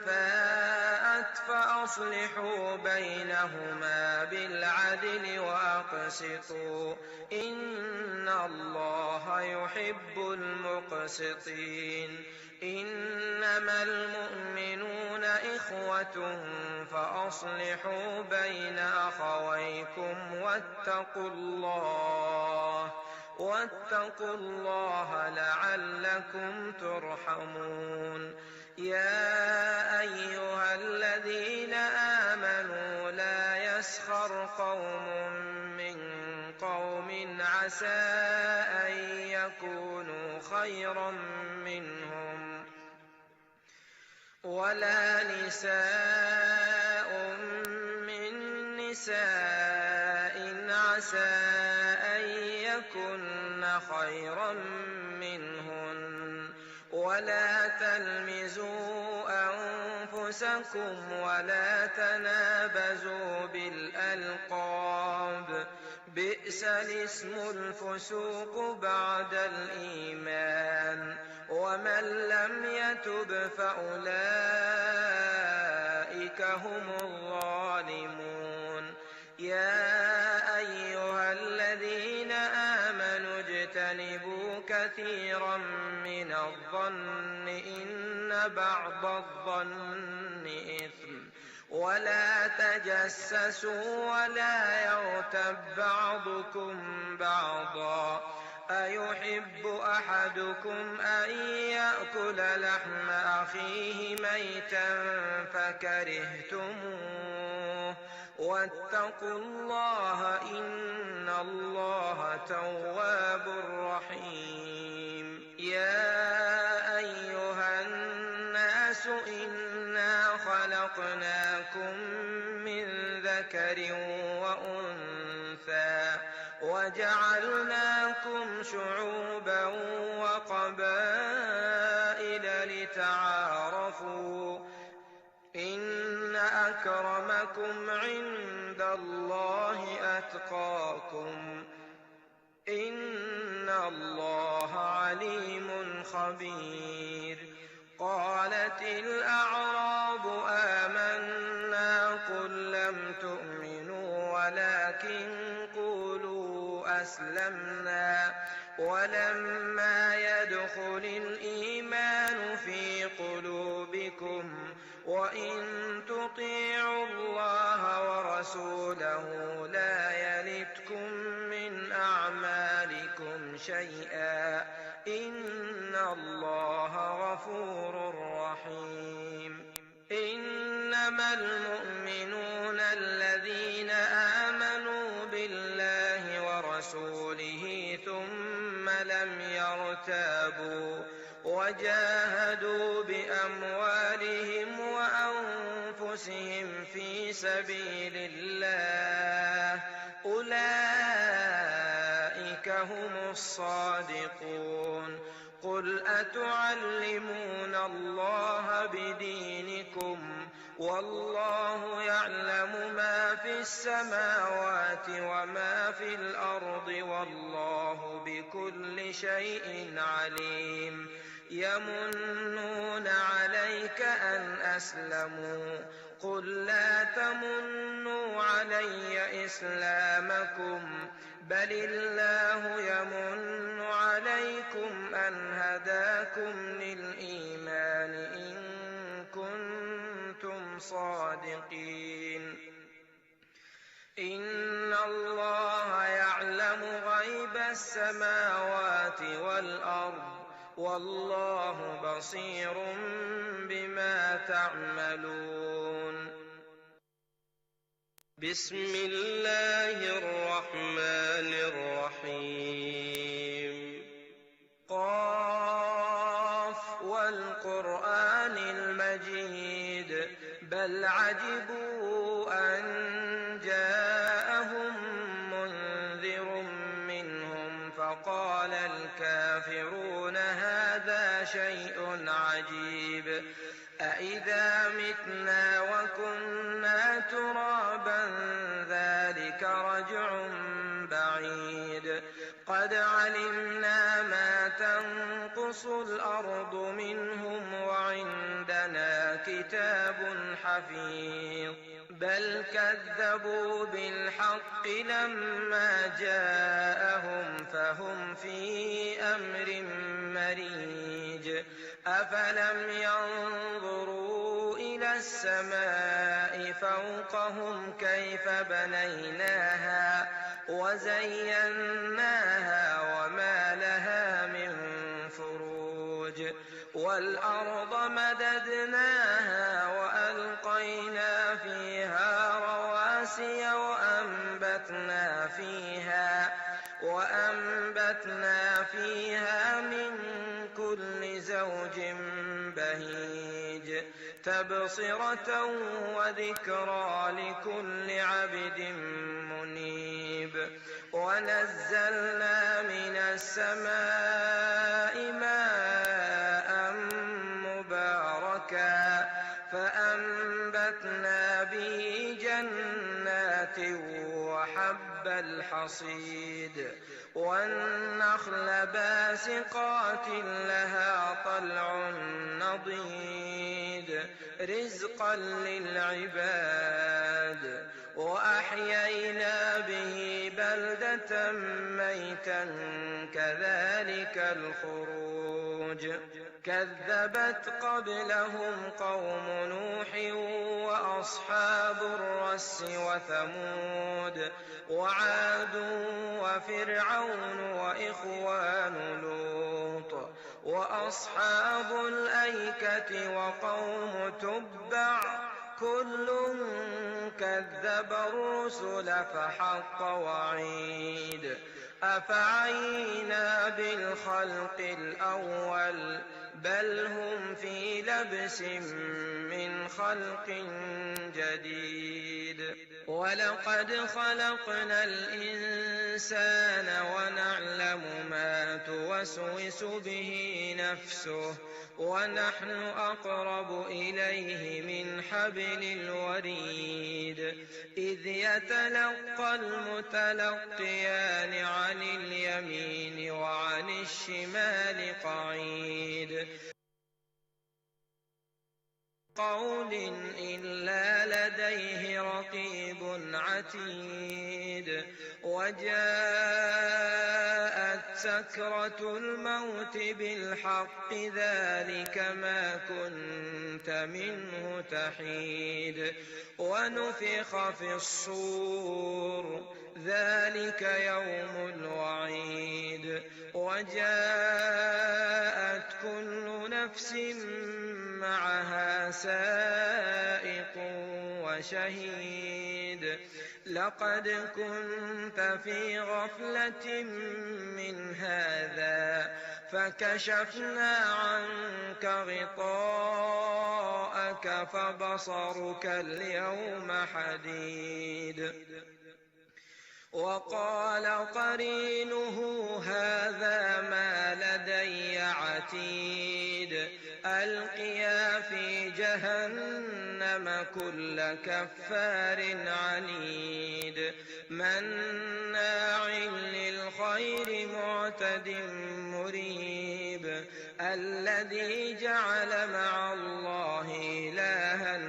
فاءت فأصلحوا بينهما بالعدل وأقسطوا إن الله يحب المقسطين. إنما المؤمنون إخوة فأصلحوا بين أخويكم واتقوا الله لعلكم ترحمون. يا أيها الذين آمنوا لا يسخر قوم من قوم عسى أن يكونوا خيرا منهم ولا نساء من نساء عسى أن يكن خيرا منهن ولا تلمزوا أنفسكم ولا تنابزوا بالألقاب بئس الاسم الفسوق بعد الإيمان ومن لم يتب فأولئك هم الظالمون. يا أيها الذين آمنوا اجتنبوا كثيرا من الظن إن بعض الظن إثم ولا تجسسوا ولا يغتب بعضكم بعضا أيحب أحدكم أن يأكل لحم أخيه ميتا فكرهتموه واتقوا الله إن الله تواب رحيم. يا أيها الناس إنا خلقناكم من ذكر وأنثى وجعلناكم شعوبا وقبائل لتعارفوا إن أكرمكم عند الله أتقاكم إن الله عليم خبير. قالت الأعراب آمنا قل لم تؤمنوا ولكن قولوا أسلمنا ولما يدخل الإيمان في قلوبكم وإن تطيعوا الله ورسوله لا يلتكم من أعمالكم شيئا إن الله غفور رحيم إنما المؤمنون الذين آمنوا بالله ورسوله ثم لم يرتابوا وجاهدوا بأموالهم وأنفسهم في سبيل الله أولئك هم الصادقون قل أتعلمون الله بدينكم والله يعلم ما في السماوات وما في الأرض والله بكل شيء عليم يمنون عليك أن أسلموا قل لا تمنوا علي إسلامكم بل الله يمن عليكم أن هداكم للإيمان إن كنتم صادقين إن الله يعلم غيب السماوات والأرض والله بصير بما تعملون بسم الله الرحمن الرحيم قاف والقرآن المجيد بل عجبوا أن جاءهم منذر منهم فقال الكافرون هذا شيء عجيب أإذا متنا وكنا ترابا ذلك رجع بعيد قد علمنا ما تنقص الأرض منهم وعندنا كتاب حفيظ بل كذبوا بالحق لما جاءهم فهم في أمر مريج أفلم ينظروا إلى السماء فوقهم كيف بنيناها وزيناها وما لها من فروج والأرض مددناها وألقينا فيها رواسي وأنبتنا فيها من كل زوج بهيج تبصرة وذكرى لكل عبد منيب ونزلنا من السماء ماء مباركا فأنبتنا به جنات وحب الحصيد والنخل باسقات لها طلع نضيد رزقا للعباد وأحيينا به بلدة ميتا كذلك الخروج كذبت قبلهم قوم نوح وأصحاب الرس وثمود وعاد وفرعون وإخوان لوط وأصحاب الأيكة وقوم تبع كل كذب الرسل فحق وعيد أفعينا بالخلق الأول بل هم في لبس من خلق جديد ولقد خلقنا الإنسان ونعلم ما توسوس به نفسه ونحن أقرب إليه من حبل الوريد إذ يتلقى المتلقيان عن اليمين وعن الشمال قعيد قول إلا لديه رقيب عتيد وجاءت سكرة الموت بالحق ذلك ما كنت منه تحيد ونفخ في الصور ذلك يوم الوعيد وجاءت كل نفس معها سائق وشهيد لقد كنت في غفلة من هذا فكشفنا عنك غطاءك فبصرك اليوم حديد وقال قرينه هذا ما لدي عتيد ألقيا في جهنم كل كفار عنيد مناع للخير معتد مريب الذي جعل مع الله إلها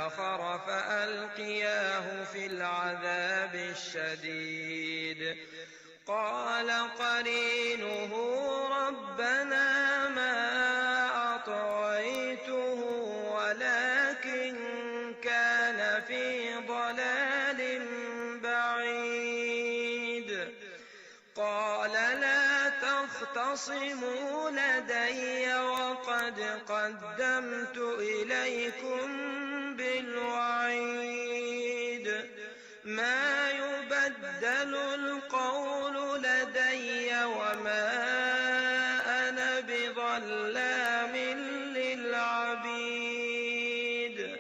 آخر فألقياه في العذاب الشديد قال قرينه ربنا ما أطغيته ولكن كان في ضلال بعيد قال لا تختصموا لدي وقد قدمت إليكم بالوعيد ما يبدل القول لدي وما أنا بظلام للعبيد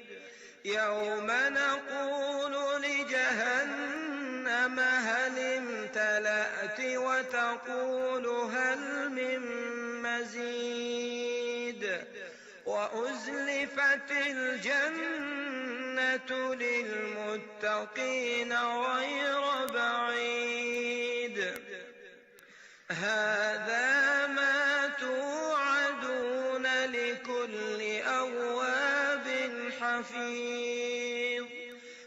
يوم نقول لجهنم هل امتلأت وتقول هل من مزيد وأزلفت الجنة للمتقين غير بعيد هذا ما توعدون لكل أواب حفيظ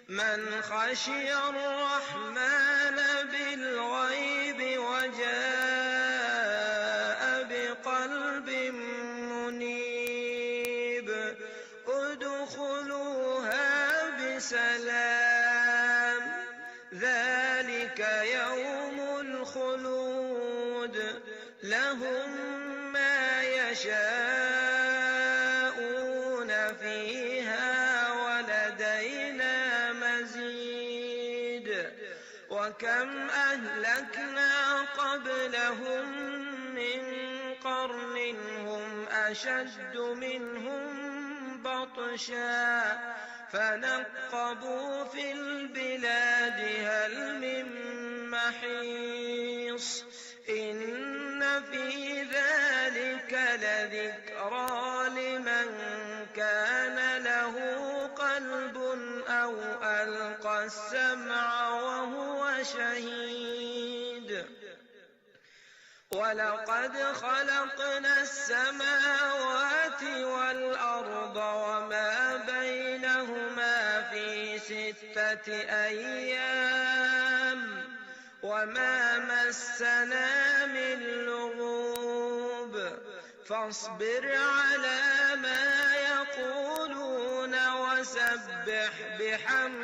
من خشي الرحمن بالغيب وجاء بقلب منيب ادخلوها بسلام ذلك يوم الخلود لهم ما يشاءون فيها ولدينا مزيد وكم أهلكنا قبلهم من قرن هم أشد منهم بطشا فنقبوا في البلاد هل من محيص إن في ذلك لذكرى لمن كان له قلب أو ألقى السمع وهو شهيد ولقد خلقنا السماوات والأرض وما بينهما في 6 أيام وما مسنا من لغوب فاصبر على ما يقولون وسبح بحمد